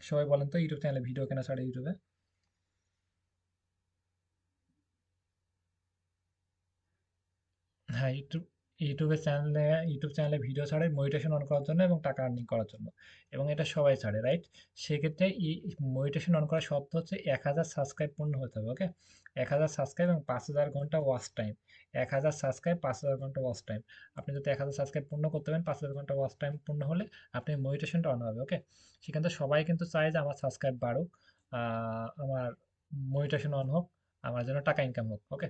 সবাই বলেন তো, ইউটিউব চ্যানেলে ভিডিও কেন ছাড়ে ইউটিউবে? হ্যাঁ, ইউটিউব চ্যানেলে ভিডিও ছাড়ে মনিটাইজেশন অন করার জন্য এবং টাকা আর্নিং করার জন্য, এবং এটা সবাই ছাড়ে, রাইট? সেক্ষেত্রে মনিটাইজেশন অন করার শর্ত হচ্ছে 1,000 সাবস্ক্রাইব পূর্ণ হতে হবে। ওকে, 1,000 সাবস্ক্রাইব এবং 5,000 ঘন্টা ওয়াচ টাইম। 1,000 সাবস্ক্রাইব, 5,000 ঘন্টা ওয়াচ টাইম। আপনি যদি 1,000 সাবস্ক্রাইব পূর্ণ করতে পারেন, 5,000 ঘন্টা ওয়াচ টাইম পূর্ণ হলে আপনি মনিটাইজেশনটা অন হবে। ওকে, সেখান থেকে সবাই কিন্তু চায় যে আমার সাবস্ক্রাইব বাড়ুক, আমার মনিটাইজেশন অন হোক, আমার জন্য টাকা ইনকাম হোক। ওকে,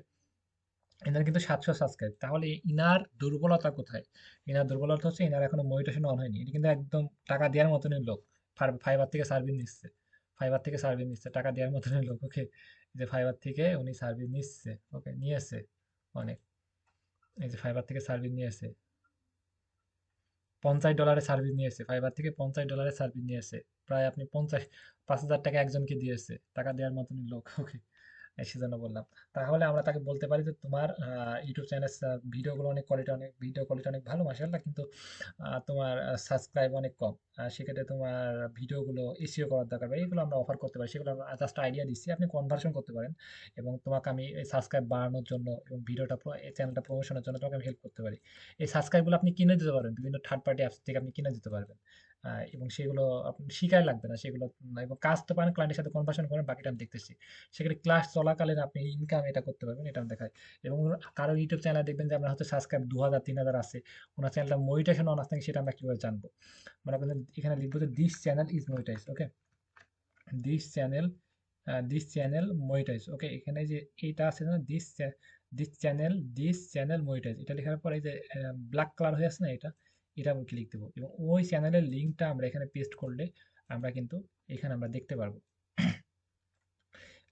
এনার কিন্তু 700 সাবস্ক্রাইব, তাহলে ইনার দুর্বলতা কোথায়? ইনার দুর্বলতা হচ্ছে ইনার এখনো মনিটেশন অন হয়নি। এটা কিন্তু একদম টাকা দেওয়ার মতনই লোক, ফাইবার থেকে সার্ভিস নিচ্ছে, ফাইবার থেকে সার্ভিস নিচ্ছে, টাকা দেওয়ার মতনই লোক। ওকে, যে ফাইবার থেকে উনি সার্ভিস নিচ্ছে, ওকে, নিয়েছে অনেক, এই যে ফাইবার থেকে সার্ভিস নিয়েছে, $50 সার্ভিস নিয়েছে, ফাইবার থেকে $50 সার্ভিস নিয়েছে, প্রায় আপনি 5,000 টাকা একজনকে দিয়েছে, টাকা দেওয়ার মতনই লোক। ওকে, সেজন্য বললাম। তাহলে আমরা তাকে বলতে পারি যে তোমার ইউটিউব চ্যানেল ভিডিওগুলো অনেক ভিডিও কোয়ালিটি অনেক ভালো মাশাআল্লাহ, কিন্তু তোমার সাবস্ক্রাইব অনেক কম। সেক্ষেত্রে তোমার ভিডিওগুলো এসইও করার দরকার, বা এইগুলো আমরা অফার করতে পারি। সেগুলো আমরা জাস্ট আইডিয়া দিচ্ছি, আপনি কনভার্সন করতে পারেন, এবং তোমাকে আমি এই সাবস্ক্রাইব বাড়ানোর জন্য এবং এই চ্যানেলটা প্রমোশনের জন্য তোমাকে আমি হেল্প করতে পারি। এই সাবস্ক্রাইবগুলো আপনি কিনে দিতে পারবেন, বিভিন্ন থার্ড পার্টি অ্যাপস থেকে আপনি কিনে দিতে পারবেন। এবং সেগুলো আপনি শিখাই লাগবে না সেগুলো। এবং কাজ তো পারেন, ক্লায়েন্টের সাথে কনভার্সন করেন, বাকিটা আমি দেখতেছি। সেক্ষেত্রে ক্লাস চলাকালীন আপনি ইনকাম এটা করতে পারবেন, এটা আমি দেখাই। এবং কারো ইউটিউব চ্যানেল দেখবেন যে আমরা হয়তো সাবস্ক্রাইব 2,000 3,000 আছে, ওনার চ্যানেলটা মনিটাইজেশন অন আছে নাকি সেটা আমরা কিভাবে জানবো? মনে করেন এখানে লিখবো যে this channel is monetize. Okay, this channel, this channel monetize. Okay, এখানে যে এইটা আছে না, দিস চ্যানেল মনিটাইজ, এটা লেখার পরে এই যে ব্ল্যাক কালার হয়ে আছে না, এটা আমি ক্লিক দেবো, এবং ওই চ্যানেলের লিঙ্কটা আমরা এখানে পেস্ট করলে আমরা কিন্তু এখানে আমরা দেখতে পারবো।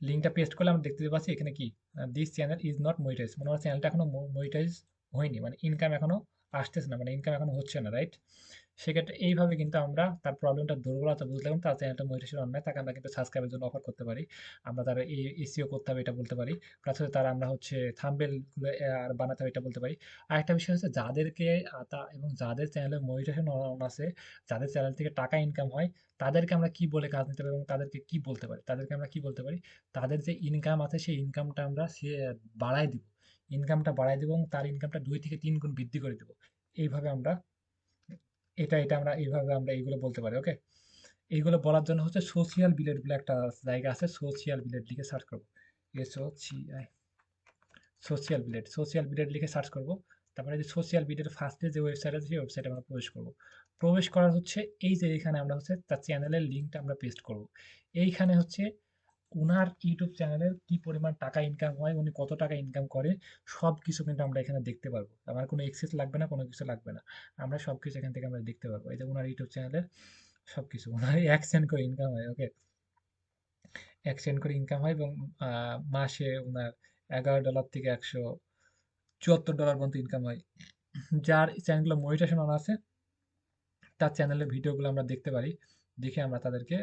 লিঙ্কটা পেস্ট করলে আমরা দেখতে পাচ্ছি এখানে কি, this channel is not monetize, মানে আমার চ্যানেলটা এখনো মনিটাইজ হয়নি, মানে ইনকাম এখনো আসতেছে না, মানে ইনকাম এখনো হচ্ছে না, রাইট? সেক্ষেত্রে এইভাবে কিন্তু আমরা তার প্রবলেমটা, দুর্বলতা বুঝলে এবং তার চ্যানেলটা মনিটাইজেশন অন নয়, তাকে আমরা কিন্তু সাবস্ক্রাইবের জন্য অফার করতে পারি। আমরা তার এসিও করতে হবে এটা বলতে পারি, প্লাস হচ্ছে তার আমরা হচ্ছে থাম্বনেল আর বানাতে হবে এটা বলতে পারি। আরেকটা বিষয় হচ্ছে যাদেরকে এবং যাদের চ্যানেলে মনিটাইজেশন অন আছে, যাদের চ্যানেল থেকে টাকা ইনকাম হয়, তাদেরকে আমরা কি বলে কাজ নিতে পারি এবং তাদেরকে কি বলতে পারি, তাদেরকে আমরা কি বলতে পারি, তাদের যে ইনকাম আছে সেই ইনকামটা আমরা বাড়ায় দিব, ইনকামটা বাড়ায় দিব এবং তার ইনকামটা 2 থেকে 3 গুণ বৃদ্ধি করে দিব। এইভাবে আমরা, এটা আমরা এইভাবে আমরা এইগুলো বলতে পারি। ওকে, এইগুলো বলার জন্য হচ্ছে সোশিয়াল বিলেট বলে একটা জায়গা আছে, সোশিয়াল বিলেট লিখে সার্চ করবো, SOCI, সোশিয়াল বিলেট লিখে সার্চ করবো। তারপরে যে সোশিয়াল বিলেটের ফার্স্টে যে ওয়েবসাইট আছে সেই ওয়েবসাইটে আমরা প্রবেশ করবো। প্রবেশ করার হচ্ছে এই যে এখানে আমরা হচ্ছে তার চ্যানেলের লিঙ্কটা আমরা পেস্ট করব। এইখানে হচ্ছে উনার ইউটিউব চ্যানেলের কি পরিমাণ টাকা ইনকাম হয়, উনি কত টাকা ইনকাম করে, সব কিছু কিন্তু আমরা এখানে দেখতে পারবো। আমার কোনো এক্সেস লাগবে না, কোনো কিছু লাগবে না। আমরা সব কিছু এখান থেকে আমরা দেখতে পারবো। এই যে উনার ইউটিউব চ্যানেলের সব কিছু, উনার 1 সেন্ট করে ইনকাম হয়। ওকে, 1 সেন্ট করে ইনকাম হয় এবং মাসে উনার $11 থেকে $174 পর্যন্ত ইনকাম হয়। যার চ্যানেলগুলো মনিটাইজেশন অন আছে, তার চ্যানেলের ভিডিওগুলো আমরা দেখতে পারি। দেখে আমরা তাদেরকে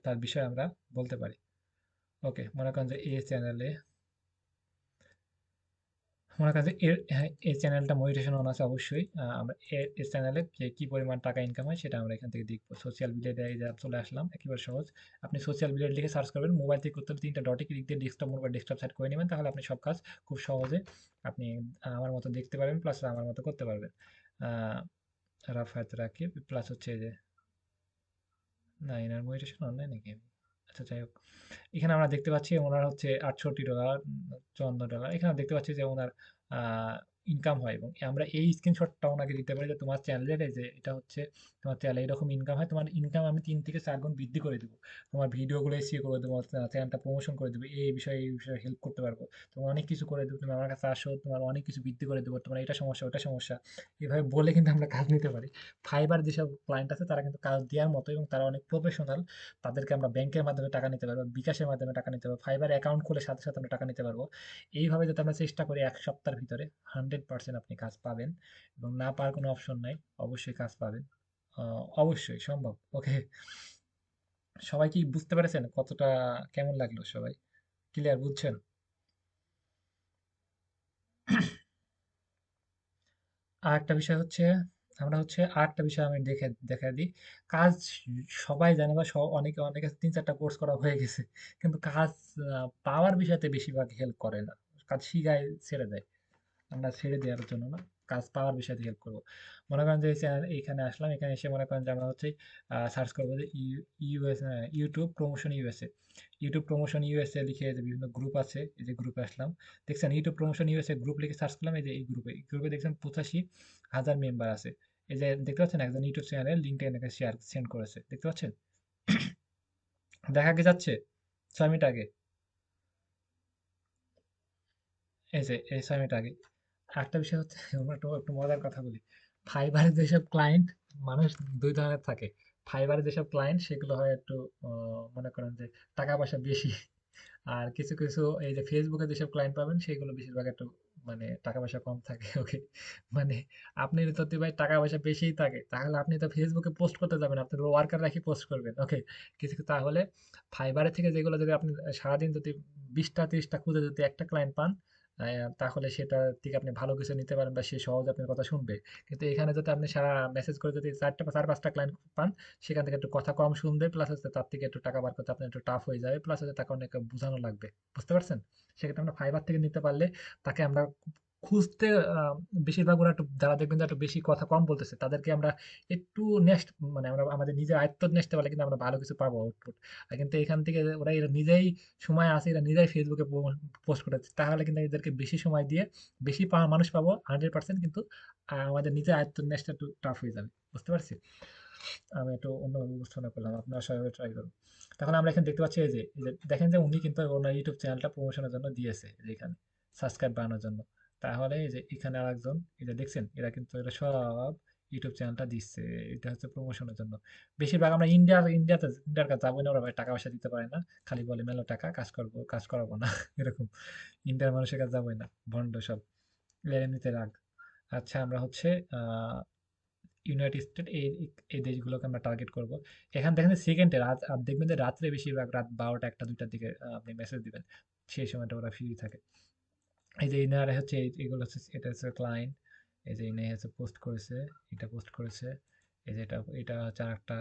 তার বিষয়ে আমরা বলতে পারি। ওকে, মনে করেন যে এই চ্যানেলে, মনে করেন যে হ্যাঁ, এই চ্যানেলটা মনিটাইজেশন অন আছে অবশ্যই। আমরা এই চ্যানেলে কি পরিমাণ টাকা ইনকাম হয় সেটা আমরা এখান থেকে দেখবো। সোশ্যাল মিডিয়া দিয়ে এই যে চলে আসলাম, একেবারে সহজ। আপনি সোশ্যাল মিডিয়া লিখে সার্চ করবেন, মোবাইল থেকে করতে হলে 3টা ডটে ক্লিক দিয়ে ডেস্কটপ মোড বা ডেস্কটপ সেট করে নেবেন, তাহলে আপনি সব কাজ খুব সহজে আপনি আমার মতো দেখতে পারবেন, প্লাস আমার মতো করতে পারবেন। আহ, রাফায়েত রাকিব প্লাস হচ্ছে এই যে, না এনার মনিটাইজেশন অন নাই নাকি? আচ্ছা যাই হোক, এখানে আমরা দেখতে পাচ্ছি ওনার হচ্ছে $68, $54। এখানে দেখতে পাচ্ছি যে ওনার ইনকাম হয় এবং আমরা এই স্ক্রিনশটটা ওনাকে দিতে পারি যে তোমার চ্যানেলের এই যে এটা হচ্ছে তোমার চ্যানেলে এরকম ইনকাম হয়, তোমার ইনকাম আমি 3 থেকে 4 গুণ বৃদ্ধি করে দেবো, তোমার ভিডিওগুলো এসিও করে দেবো, চ্যানেলটা প্রমোশন করে দেবো, এই বিষয়ে হেল্প করতে পারবো, তোমার অনেক কিছু করে দেবো, তুমি আমার কাছে আসো, তোমার অনেক কিছু বৃদ্ধি করে দেবো, তোমার এটা সমস্যা ওটা সমস্যা, এভাবে বলে কিন্তু আমরা কাজ নিতে পারি। ফাইবার যেসব ক্লায়েন্ট আছে তারা কিন্তু কাজ দেওয়ার মতো এবং তারা অনেক প্রফেশনাল, তাদেরকে আমরা ব্যাংকের মাধ্যমে টাকা নিতে পারবো, বিকাশের মাধ্যমে টাকা নিতে পারবো, ফাইবার অ্যাকাউন্ট খুলে সাথে সাথে আমরা টাকা নিতে পারবো। এইভাবে যদি আমরা চেষ্টা করি 1 সপ্তাহের ভিতরে 100% আপনি কাজ পাবেন এবং না পাওয়ার কোনো অপশন নাই, অবশ্যই কাজ পাবেন। অবশ্যই সম্ভব। ওকে, সবাই কি বুঝতে পেরেছেন কতটা, কেমন লাগলো সবাই, ক্লিয়ার বুঝছেন? আর একটা বিষয় হচ্ছে, আমরা হচ্ছে আরেকটা বিষয় আমি দেখা দিই, কাজ সবাই জানে বা অনেকে অনেকে 3-4টা কোর্স করা হয়ে গেছে, কিন্তু কাজ পাওয়ার বিষয়তে বেশিরভাগ হেল্প করে না, কাজ শিখায় ছেড়ে দেয়। আমরা ছেড়ে দেওয়ার জন্য না, কাজ পাওয়ার বিষয়তে হেল্প করবো। মনে করেন যে এইখানে আসলাম, এখানে এসে মনে করেন যে আমরা হচ্ছে সার্চ করবো যে US YouTube promotion USA, YouTube promotion USA লিখে যে বিভিন্ন গ্রুপ আছে, এই যে গ্রুপে আসলাম, দেখছেন ইউটিউব প্রমোশন ইউএসএ গ্রুপ লিখে সার্চ করলাম, এই যে এই গ্রুপে দেখছেন 85,000 মেম্বার আছে। এই যে দেখতে পাচ্ছেন একজন ইউটিউব চ্যানেলের লিঙ্কটা এনেকে শেয়ার সেন্ড করেছে, দেখতে পাচ্ছেন? দেখা কি যাচ্ছে 6 মিনিট আগে? এই যে এই 6 মিনিট আগে। আরেকটা বিষয় হচ্ছে, আমরা একটু একটু মজার কথা বলি, ফাইবারে যেসব ক্লায়েন্ট, মানুষ 2 ধরনের থাকে। ফাইবারে যেসব ক্লায়েন্ট সেগুলো হয় একটু মনে করেন যে টাকা পয়সা বেশি, আর কিছু কিছু এই যে ফেসবুকে যেসব ক্লায়েন্ট পাবেন সেগুলো বেশিরভাগ একটু মানে টাকা পয়সা কম থাকে। ওকে, মানে আপনি যদি ভাই টাকা পয়সা বেশিই থাকে তাহলে আপনি তো ফেসবুকে পোস্ট করতে যাবেন, আপনি ওয়ার্কার রাখি পোস্ট করবেন। ওকে, কিছু তাহলে ফাইবারের থেকে যেগুলো যদি আপনি সারাদিন যদি 20টা 30টা খুঁজে যদি একটা ক্লায়েন্ট পান, তাহলে সেটা থেকে আপনি ভালো কিছু নিতে পারেন বা সে সহজে আপনার কথা শুনবে। কিন্তু এখানে যদি আপনি সারা মেসেজ করে যদি 4-5টা ক্লায়েন্ট পান, সেখান থেকে একটু কথা কম শুনবে, প্লাস হচ্ছে তার থেকে একটু টাকা বার করতে আপনার একটু টাফ হয়ে যাবে, প্লাস হচ্ছে তাকে অনেক বোঝানো লাগবে। বুঝতে পারছেন? সেক্ষেত্রে আমরা ফাইবার থেকে নিতে পারলে তাকে আমরা খুঁজতে বেশিরভাগ ওরা একটু, যারা দেখবেন যে একটু বেশি কথা কম বলতেছে তাদেরকে আমরা একটু নেক্সট, মানে আমরা আমাদের নিজের আয়ত্ত নেক্সট পারলে কিন্তু আমরা ভালো কিছু পাবো আউটপুট। আর কিন্তু এখান থেকে ওরা এরা নিজেই সময় আছে, এরা নিজেই ফেসবুকে পোস্ট করেছে, তাহলে কিন্তু এদেরকে বেশি সময় দিয়ে বেশি মানুষ পাবো 100%, কিন্তু আমাদের নিজের আয়ত্ত নেক্সট একটু টাফ হয়ে যাবে। বুঝতে পারছি? আমি একটু অন্যভাবে উপস্থাপনা করলাম, আপনারা সবাই ট্রাই করুন। তখন আমরা এখানে দেখতে পাচ্ছি এই যে দেখেন যে উনি কিন্তু ওনার ইউটিউব চ্যানেলটা প্রমোশনের জন্য দিয়েছে, এই যে এখানে সাবস্ক্রাইব বানানোর জন্য। তাহলে এই যে এখানে আরেকজন, এই যে দেখছেন এরা কিন্তু এরা সব ইউটিউব চ্যানেলটা দিচ্ছে, এটা হচ্ছে প্রমোশনের জন্য। বেশিরভাগ আমরা ইন্ডিয়ার কাছে যাবো না, ওরা ভাই টাকা পয়সা দিতে পারে না, খালি বলে মেলো টাকা কাজ করবো, কাজ করাবো না। এরকম ইন্ডিয়ার মানুষের কাছে যাবোই না, ভণ্ড সব, এরা এমনিতে রাগ। আচ্ছা, আমরা হচ্ছে আহ ইউনাইটেড স্টেট, এই দেশগুলোকে আমরা টার্গেট করব। এখান দেখেন সেকেন্ডে রাত, আর দেখবেন যে রাত্রে বেশিরভাগ রাত 12টা 1টা 2টার দিকে আপনি মেসেজ দিবেন, সেই সময়টা ওরা ফ্রি থাকে। এই যে ইনারা হচ্ছে এগুলো হচ্ছে, এটা হচ্ছে ক্লায়েন্ট, এই যে ইনি হচ্ছে পোস্ট করেছে, এটা পোস্ট করেছে, এই যে এটা এটা হচ্ছে আর একটা,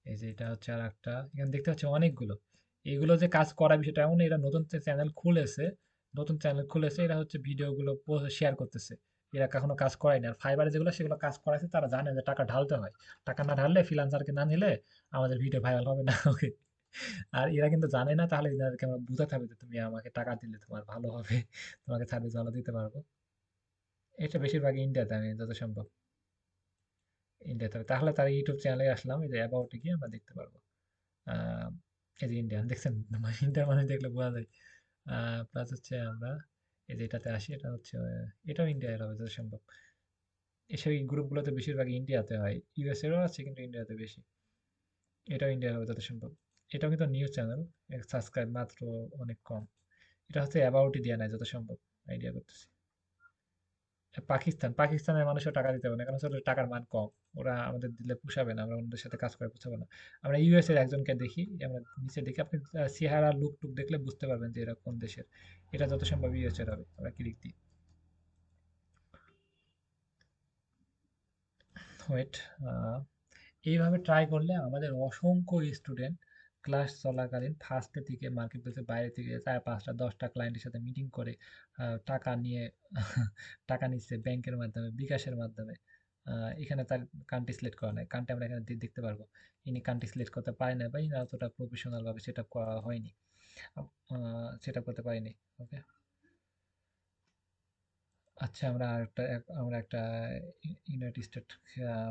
এই যে এটা হচ্ছে আর একটা, এখানে দেখতে পাচ্ছি অনেকগুলো। এগুলো যে কাজ করা বিষয়টা এমন, এরা নতুন চ্যানেল খুলেছে, এরা হচ্ছে ভিডিওগুলো শেয়ার করতেছে, এরা কখনো কাজ করায় না। আর ফাইবারে যেগুলো সেগুলো কাজ করাইছে, তারা জানে যে টাকা ঢালতে হয়, টাকা না ঢাললে, ফ্রিল্যান্সারকে না নিলে আমাদের ভিডিও ভাইরাল হবে না। ওকে, আর এরা কিন্তু জানে না, তাহলে এদেরকে আমরা বুঝাতে হবে যে তুমি আমাকে টাকা দিলে তোমার ভালো হবে, তোমাকে সার্ভিস ভালো দিতে পারবো। এটা বেশিরভাগ ইন্ডিয়াতে আমি যত সম্ভব। ইন্ডিয়াতে হবে। তাহলে তার ইউটিউব চ্যানেলে আসলাম, এই যে অ্যাবাউটে গিয়ে আমরা দেখতে পারবো। আহ, এই যে ইন্ডিয়ান দেখছেন, ইন্ডিয়ার মানুষ দেখলে বোঝা যায়। প্লাস হচ্ছে আমরা এই যে এটাতে আসি, এটা হচ্ছে এটাও ইন্ডিয়ার হবে যত সম্ভব। এসব এই গ্রুপগুলোতে বেশিরভাগ ইন্ডিয়াতে হয়, ইউএস এরও আছে কিন্তু ইন্ডিয়াতে বেশি। এটাও ইন্ডিয়ার হবে যত সম্ভব। এটাও কিন্তু নিউজ চ্যানেল, সাবস্ক্রাইব মাত্র অনেক কম। এটা হচ্ছে অ্যাবাউটই দেওয়া নাই যত সম্ভব, আইডিয়া করতেছি। পাকিস্তান, পাকিস্তানের মানুষও টাকা দিতে হবে না, কারণ হচ্ছে ওদের টাকার মান কম। ওরা আমাদের দিলে পোষাবে না, আমরা ওদের সাথে কাজ করে পোষাবে না। আমরা ইউএস এর একজনকে দেখি, আমরা নিচে দেখি, আপনি চেহারা লুক টুক দেখলে বুঝতে পারবেন যে এরা কোন দেশের। এটা যত সম্ভব ইউএস এর হবে, আমরা ক্লিক দিই। ওয়েট, এইভাবে ট্রাই করলে আমাদের অসংখ্য স্টুডেন্ট ক্লাস চলাকালীন ফার্স্টের দিকে মার্কেট প্লেসের বাইরে থেকে 4, 5টা, 10টা ক্লায়েন্টের সাথে মিটিং করে টাকা নিয়ে টাকা নিচ্ছে ব্যাংকের মাধ্যমে, বিকাশের মাধ্যমে। এখানে তার কান্ট্রি সিলেক্ট করা নাই, কান্ট্রি আমরা এখানে দেখতে পারবো। ইনি কান্ট্রি সিলেক্ট করতে পারে না, বা ইনি অতটা প্রফেশনাল ভাবে সেটা করা হয়নি, সেটা করতে পারিনি। ওকে, আচ্ছা আমরা একটা ইউনাইটেড স্টেট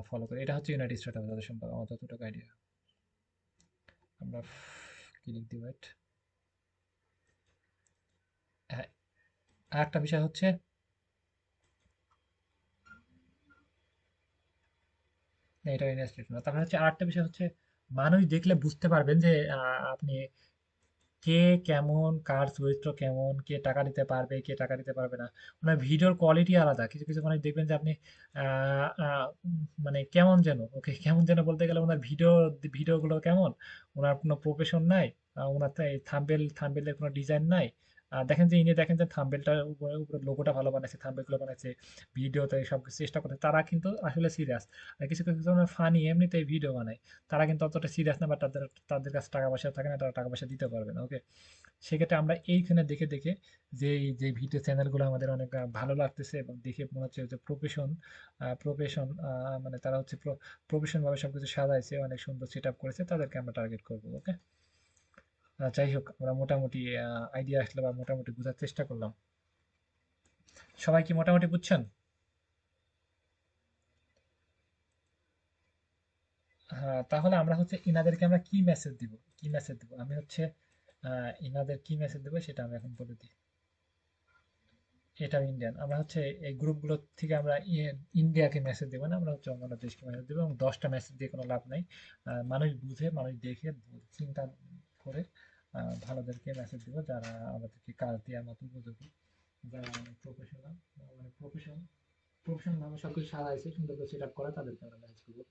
ফলো করি। এটা হচ্ছে ইউনাইটেড স্টেট হবে যত সম্ভব, আমার যতটুকু আইডিয়া। আমরা ক্লিক দিব it। হ্যাঁ, আর একটা বিষয় হচ্ছে, না, এটা ইনস্টিটিউট না। তারপরে হচ্ছে আরেকটা বিষয় হচ্ছে, মানুষ দেখলে বুঝতে পারবেন যে আপনি কে কেমন, কার চরিত্র কেমন, কে টাকা দিতে পারবে, কে টাকা দিতে পারবে না। মানে ভিডিওর কোয়ালিটি আলাদা। কিছু কিছু মানুষ দেখবেন যে আপনি মানে কেমন যেন, ওকে কেমন যেন বলতে গেলে ওনার ভিডিওগুলো কেমন, ওনার কোনো প্রফেশন নাই, ওনার থাম্বেলের কোনো ডিজাইন নাই। দেখেন যে ইনি দেখেন যে থাম্বেলটার উপরে উপরে লোগোটা ভালো বানাইছে, থাম্বেলগুলো বানাইছে, ভিডিওতে সব কিছু চেষ্টা করতে, তারা কিন্তু আসলে সিরিয়াস। আর কিছু কিছু ফানি এমনিতেই ভিডিও বানায়, তারা কিন্তু অতটা সিরিয়াস না, বা তাদের তাদের কাছে টাকা পয়সা থাকে না, তারা টাকা পয়সা দিতে পারবে না। ওকে, সেক্ষেত্রে আমরা এইখানে দেখে দেখে যে এই যে ভিডিও চ্যানেলগুলো আমাদের অনেক ভালো লাগতেছে এবং দেখে মনে হচ্ছে যে প্রফেশন, মানে তারা হচ্ছে প্রফেশন ভাবে সবকিছু সাজাইছে, অনেক সুন্দর সেট আপ করেছে, তাদেরকে আমরা টার্গেট করবো। ওকে, যাই হোক, আমরা মোটামুটি আইডিয়া আসলে বা মোটামুটি বোঝার চেষ্টা করলাম। সবাই কি মোটামুটি বুঝছেন? হ্যাঁ, তাহলে আমরা হচ্ছে ইনাদেরকে আমরা কি মেসেজ দিব, কি মেসেজ দিব আমি হচ্ছে ইনাদের কি মেসেজ দেবো সেটা আমি এখন বলে দিই। এটাও ইন্ডিয়ান, আমরা হচ্ছে এই গ্রুপগুলো থেকে আমরা ইন্ডিয়াকে মেসেজ দেবো না, আমরা হচ্ছে অন্যান্য দেশকে মেসেজ দেবো, এবং 10টা মেসেজ দিয়ে কোনো লাভ নাই। মানুষ বুঝে, মানুষ দেখে, চিন্তা করে ভালোদেরকে মেসেজ দেবো, যারা আমাদেরকে কাজ দেওয়ার মতো উপযোগী, যারা প্রফেশনাল, মানে প্রফেশনাল ভাবে সবকিছু সাজাইছে, সুন্দর করে সেট আপ করা, তাদেরকে আমরা মেসেজ করবো।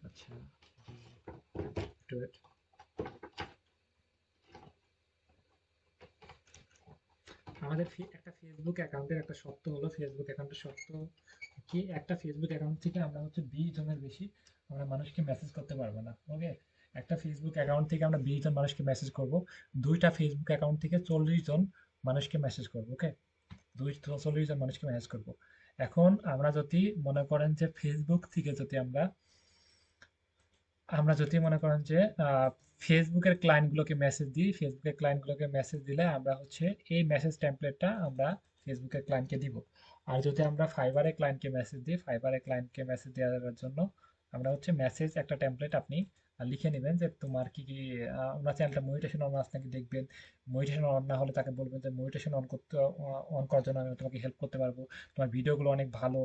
আচ্ছা, একটু wait। আমাদের একটা ফেসবুক অ্যাকাউন্টের একটা শর্ত হলো, ফেসবুক অ্যাকাউন্টের শর্ত কি, একটা ফেসবুক অ্যাকাউন্ট থেকে আমরা হচ্ছে 20 জনের বেশি আমরা মানুষকে মেসেজ করতে পারবো না। ওকে, একটা ফেসবুক অ্যাকাউন্ট থেকে আমরা 20 জন মানুষকে মেসেজ করব, দুইটা ফেসবুক অ্যাকাউন্ট থেকে 40 জন মানুষকে মেসেজ করব। ওকে, 40 জন মানুষকে মেসেজ করব। এখন আমরা যদি মনে করেন যে ফেসবুক থেকে যদি আমরা যদি মনে করেন যে ফেসবুকের ক্লায়েন্টগুলোকে মেসেজ দিই, ফেসবুকের ক্লায়েন্টগুলোকে মেসেজ দিলে আমরা হচ্ছে এই মেসেজ টেমপ্লেটটা আমরা ফেসবুকের ক্লায়েন্টকে দিব। আর যদি আমরা ফাইবারের ক্লায়েন্টকে মেসেজ দিই, ফাইবারের ক্লায়েন্টকে মেসেজ দেওয়ার জন্য আমরা হচ্ছে মেসেজ একটা টেমপ্লেট আপনি লিখে নেবেন যে তোমার কি কি, ওনার চ্যানেলটা মনিটাইজেশন অন আছে নাকি দেখবেন। মনিটাইজেশন অন না হলে তাকে বলবেন যে মনিটাইজেশন অন করতে, অন করার জন্য আমি তোমাকে হেল্প করতে পারবো। তোমার ভিডিওগুলো অনেক ভালো,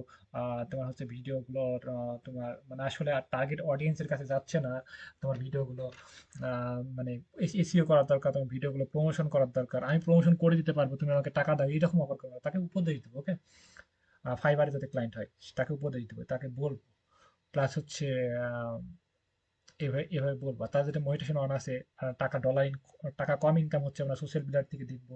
তোমার হচ্ছে ভিডিওগুলো তোমার মানে আসলে টার্গেট অডিয়েন্সের কাছে যাচ্ছে না তোমার ভিডিওগুলো, মানে এসইও করার দরকার, তোমার ভিডিওগুলো প্রমোশন করার দরকার, আমি প্রমোশন করে দিতে পারবো, তুমি আমাকে টাকা দাও, এইরকম অফার করবো, তাকে উপদেশ দেবো। ওকে, ফাইবারে যাতে ক্লায়েন্ট হয় তাকে উপদেশ দেবো, তাকে বলবো। প্লাস হচ্ছে আহ, এভাবে এভাবে বলবো। আর তার যেটা মনিটেশন অন আছে, টাকা কম ইনকাম হচ্ছে, আমরা সোশ্যাল মিডিয়ার থেকে দেখবো।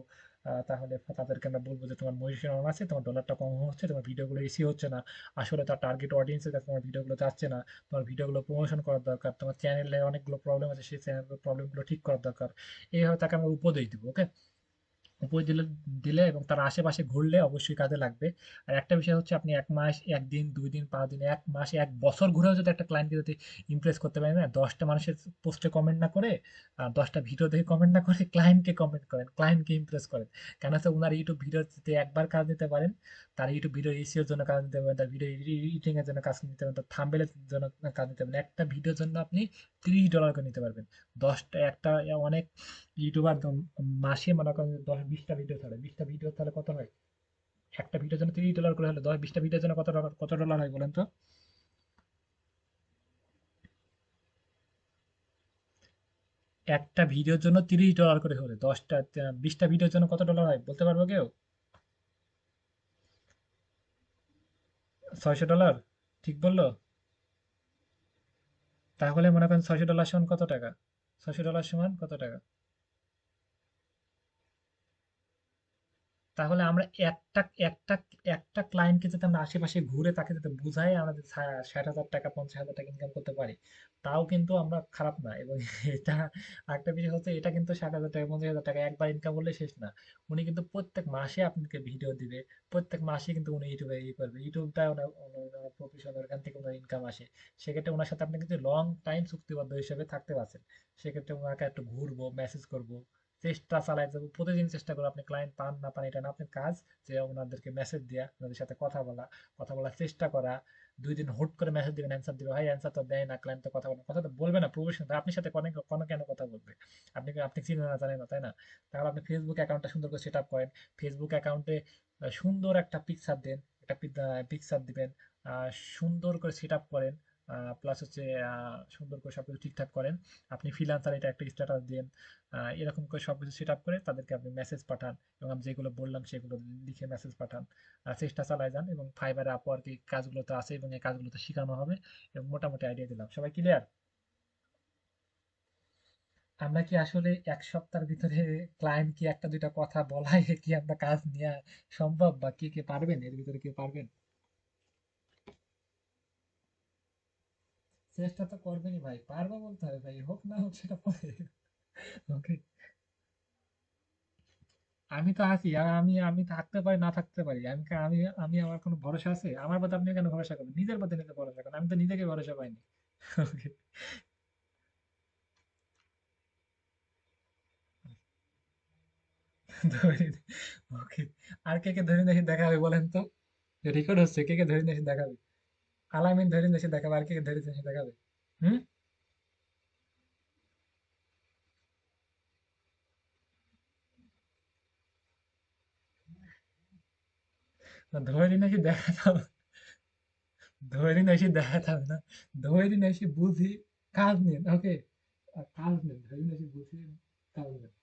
তাহলে তাদেরকে আমরা বলবো যে তোমার মনিটেশন অন আছে, তোমার ডলারটা কম হচ্ছে, তোমার ভিডিওগুলো এসি হচ্ছে না, আসলে তার টার্গেট অডিয়েন্সের কাছে তোমার ভিডিওগুলো যাচ্ছে না, তোমার ভিডিওগুলো প্রমোশন করার দরকার, তোমার চ্যানেলে অনেকগুলো প্রবলেম আছে, সেই চ্যানেল প্রবলেমগুলো ঠিক করার দরকার। এইভাবে তাকে আমরা উপদেশ দিব। ওকে, উপরে দিলে দিলে এবং তার আশেপাশে ঘুরলে অবশ্যই কাজে লাগবে। আর একটা বিষয় হচ্ছে আপনি ১ মাস, ১ দিন, ২ দিন, ৫ দিন, ১ মাস, ১ বছর ঘুরেও যদি একটা ক্লায়েন্টকে যদি ইমপ্রেস করতে পারেন না, ১০ টা মানুষের পোস্টে কমেন্ট না করে, ১০ টা ভিডিও দেখে কমেন্ট না করে ক্লায়েন্টকে কমেন্ট করেন, ক্লায়েন্টকে ইমপ্রেস করেন। কেন হচ্ছে উনার ইউটিউব ভিডিওতে একবার কাজ নিতে পারেন, তার ইউটিউব ভিডিও এসইও এর জন্য কাজ নিতে পারেন, তার ভিডিও এডিটিং এর জন্য কাজ নিতে পারেন, তার থাম্বনেইল এর জন্য কাজ নিতে পারেন। একটা ভিডিওর জন্য আপনি $৩০ করে নিতে পারবেন। ১০ টা একটা অনেক ইউটিউবার মাসে মনে করেন ১০-২০ টা ভিডিও ছাড়ে, ২০ টা ভিডিও তাহলে কত হয়? একটা ভিডিওর জন্য $৩০ করে হলে ১০-২০ টা ভিডিওর জন্য কত ডলার হয় বলেন তো? একটা ভিডিওর জন্য $৩০ করে হলে ১০ টা ২০ টা ভিডিওর জন্য কত ডলার হয় বলতে পারবো কেউ? $৬০০। ঠিক বললো? তাহলে মনে করেন $৬০০ সমান কত টাকা? $৬০০ সমান কত টাকা? তাহলে আমরা একটা একটা ক্লায়েন্টকে যদি আমরা আশেপাশে ঘুরে তাকে যদি বুঝাই আমরা যদি ৬০,০০০ টাকা ৫০,০০০ টাকা ইনকাম করতে পারি, তাও কিন্তু আমরা খারাপ না। এবং এটা আরেকটা বিষয় হচ্ছে, এটা কিন্তু ৬০,০০০ টাকা ৫০,০০০ টাকা একবার ইনকাম করলে শেষ না। উনি কিন্তু প্রত্যেক মাসে আপনাকে ভিডিও দিবে, প্রত্যেক মাসে কিন্তু উনি ইউটিউবে করবে, ইউটিউবটা ওনার প্রফেশন, ওখান থেকে ওনার ইনকাম আসে। সেক্ষেত্রে ওনার সাথে আপনি কিন্তু লং টাইম চুক্তিবদ্ধ হিসেবে থাকতে পারছেন। সেক্ষেত্রে ওনাকে একটু ঘুরবো, মেসেজ করবো, চেষ্টা চালায় যাবো, প্রতিদিন চেষ্টা করবো। আপনি ক্লায়েন্ট পান না পান এটা না, আপনার কাজ যে ওনাদেরকে মেসেজ দেওয়া, ওনাদের সাথে কথা বলা, কথা বলার চেষ্টা করা। ২ দিন হুট করে মেসেজ দিবেন, অ্যান্সার দিবে, ভাই অ্যান্সার তো দেয় না, ক্লায়েন্ট তো কথা বলে না। কথা তো বলবে না, প্রফেশনাল আপনার সাথে কোনো কোনো কেন কথা বলবে? আপনি চিনেন না জানেন না, তাই না? তাহলে আপনি ফেসবুক অ্যাকাউন্টটা সুন্দর করে সেট আপ করেন। ফেসবুক অ্যাকাউন্টে সুন্দর একটা পিকচার দেন, একটা পিকচার দিবেন, আহ, সুন্দর করে সেট আপ করেন। প্লাস হচ্ছে সুন্দর করে সবকিছু ঠিকঠাক করেন। আপনি ফ্রিল্যান্সার এটা একটা স্ট্যাটাস দেন। এরকম করে সবকিছু সেট আপ করে তাদেরকে আপনি মেসেজ পাঠান, এবং আমি যেগুলো বললাম সেগুলো লিখে মেসেজ পাঠান। চেষ্টা চালায় যান, এবং ফাইবারে আপওয়ার্কে কাজগুলো তো আছে এবং এই কাজগুলো তো শেখানো হবে। এবং মোটামুটি আইডিয়া দিলাম, সবাই ক্লিয়ার? আমরা কি আসলে ১ সপ্তাহের ভিতরে ক্লায়েন্ট কি একটা দুইটা কথা বলায় কি আমরা কাজ নেওয়া সম্ভব, বা কে কে পারবেন এর ভিতরে, কেউ পারবেন? চেষ্টা তো করবেনই ভাই, পারবো বলতে হবে ভাই, হোক না হোক সেটা পরে। ওকে, আমি তো আছি, আর আমি আমি থাকতে পারি না থাকতে পারি, আমি আমি আমি আমার কোনো ভরসা আছে? আমার প্রতি আপনি কেন ভরসা করবেন? নিজের প্রতি নিজে ভরসা করেন, আমি তো নিজেকে ভরসা পাইনি। ওকে, ধরে, ওকে। আর কে কে ধরে নিয়ে এসে দেখাবে বলেন তো? রেকর্ড হচ্ছে, কে কে ধরে নিয়ে এসে দেখাবে? আলামিন ধরে নিয়ে এসে দেখাবে, আর কে কে ধরে নিয়ে এসে দেখাবে? হুম? ধরে নিয়ে এসে দেখাতে হবে, ধরে নিয়ে এসে দেখাতে হবে না, ধরে নিয়ে এসে বুঝি কাজ নেন। ওকে, কাজ নেন, ধরে নিয়ে এসে বুঝি কাজ নেন।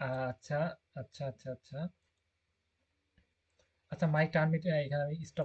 আচ্ছা, আচ্ছা, আচ্ছা, আচ্ছা, আচ্ছা, মাই টার্ম, এখানে আমি স্টপ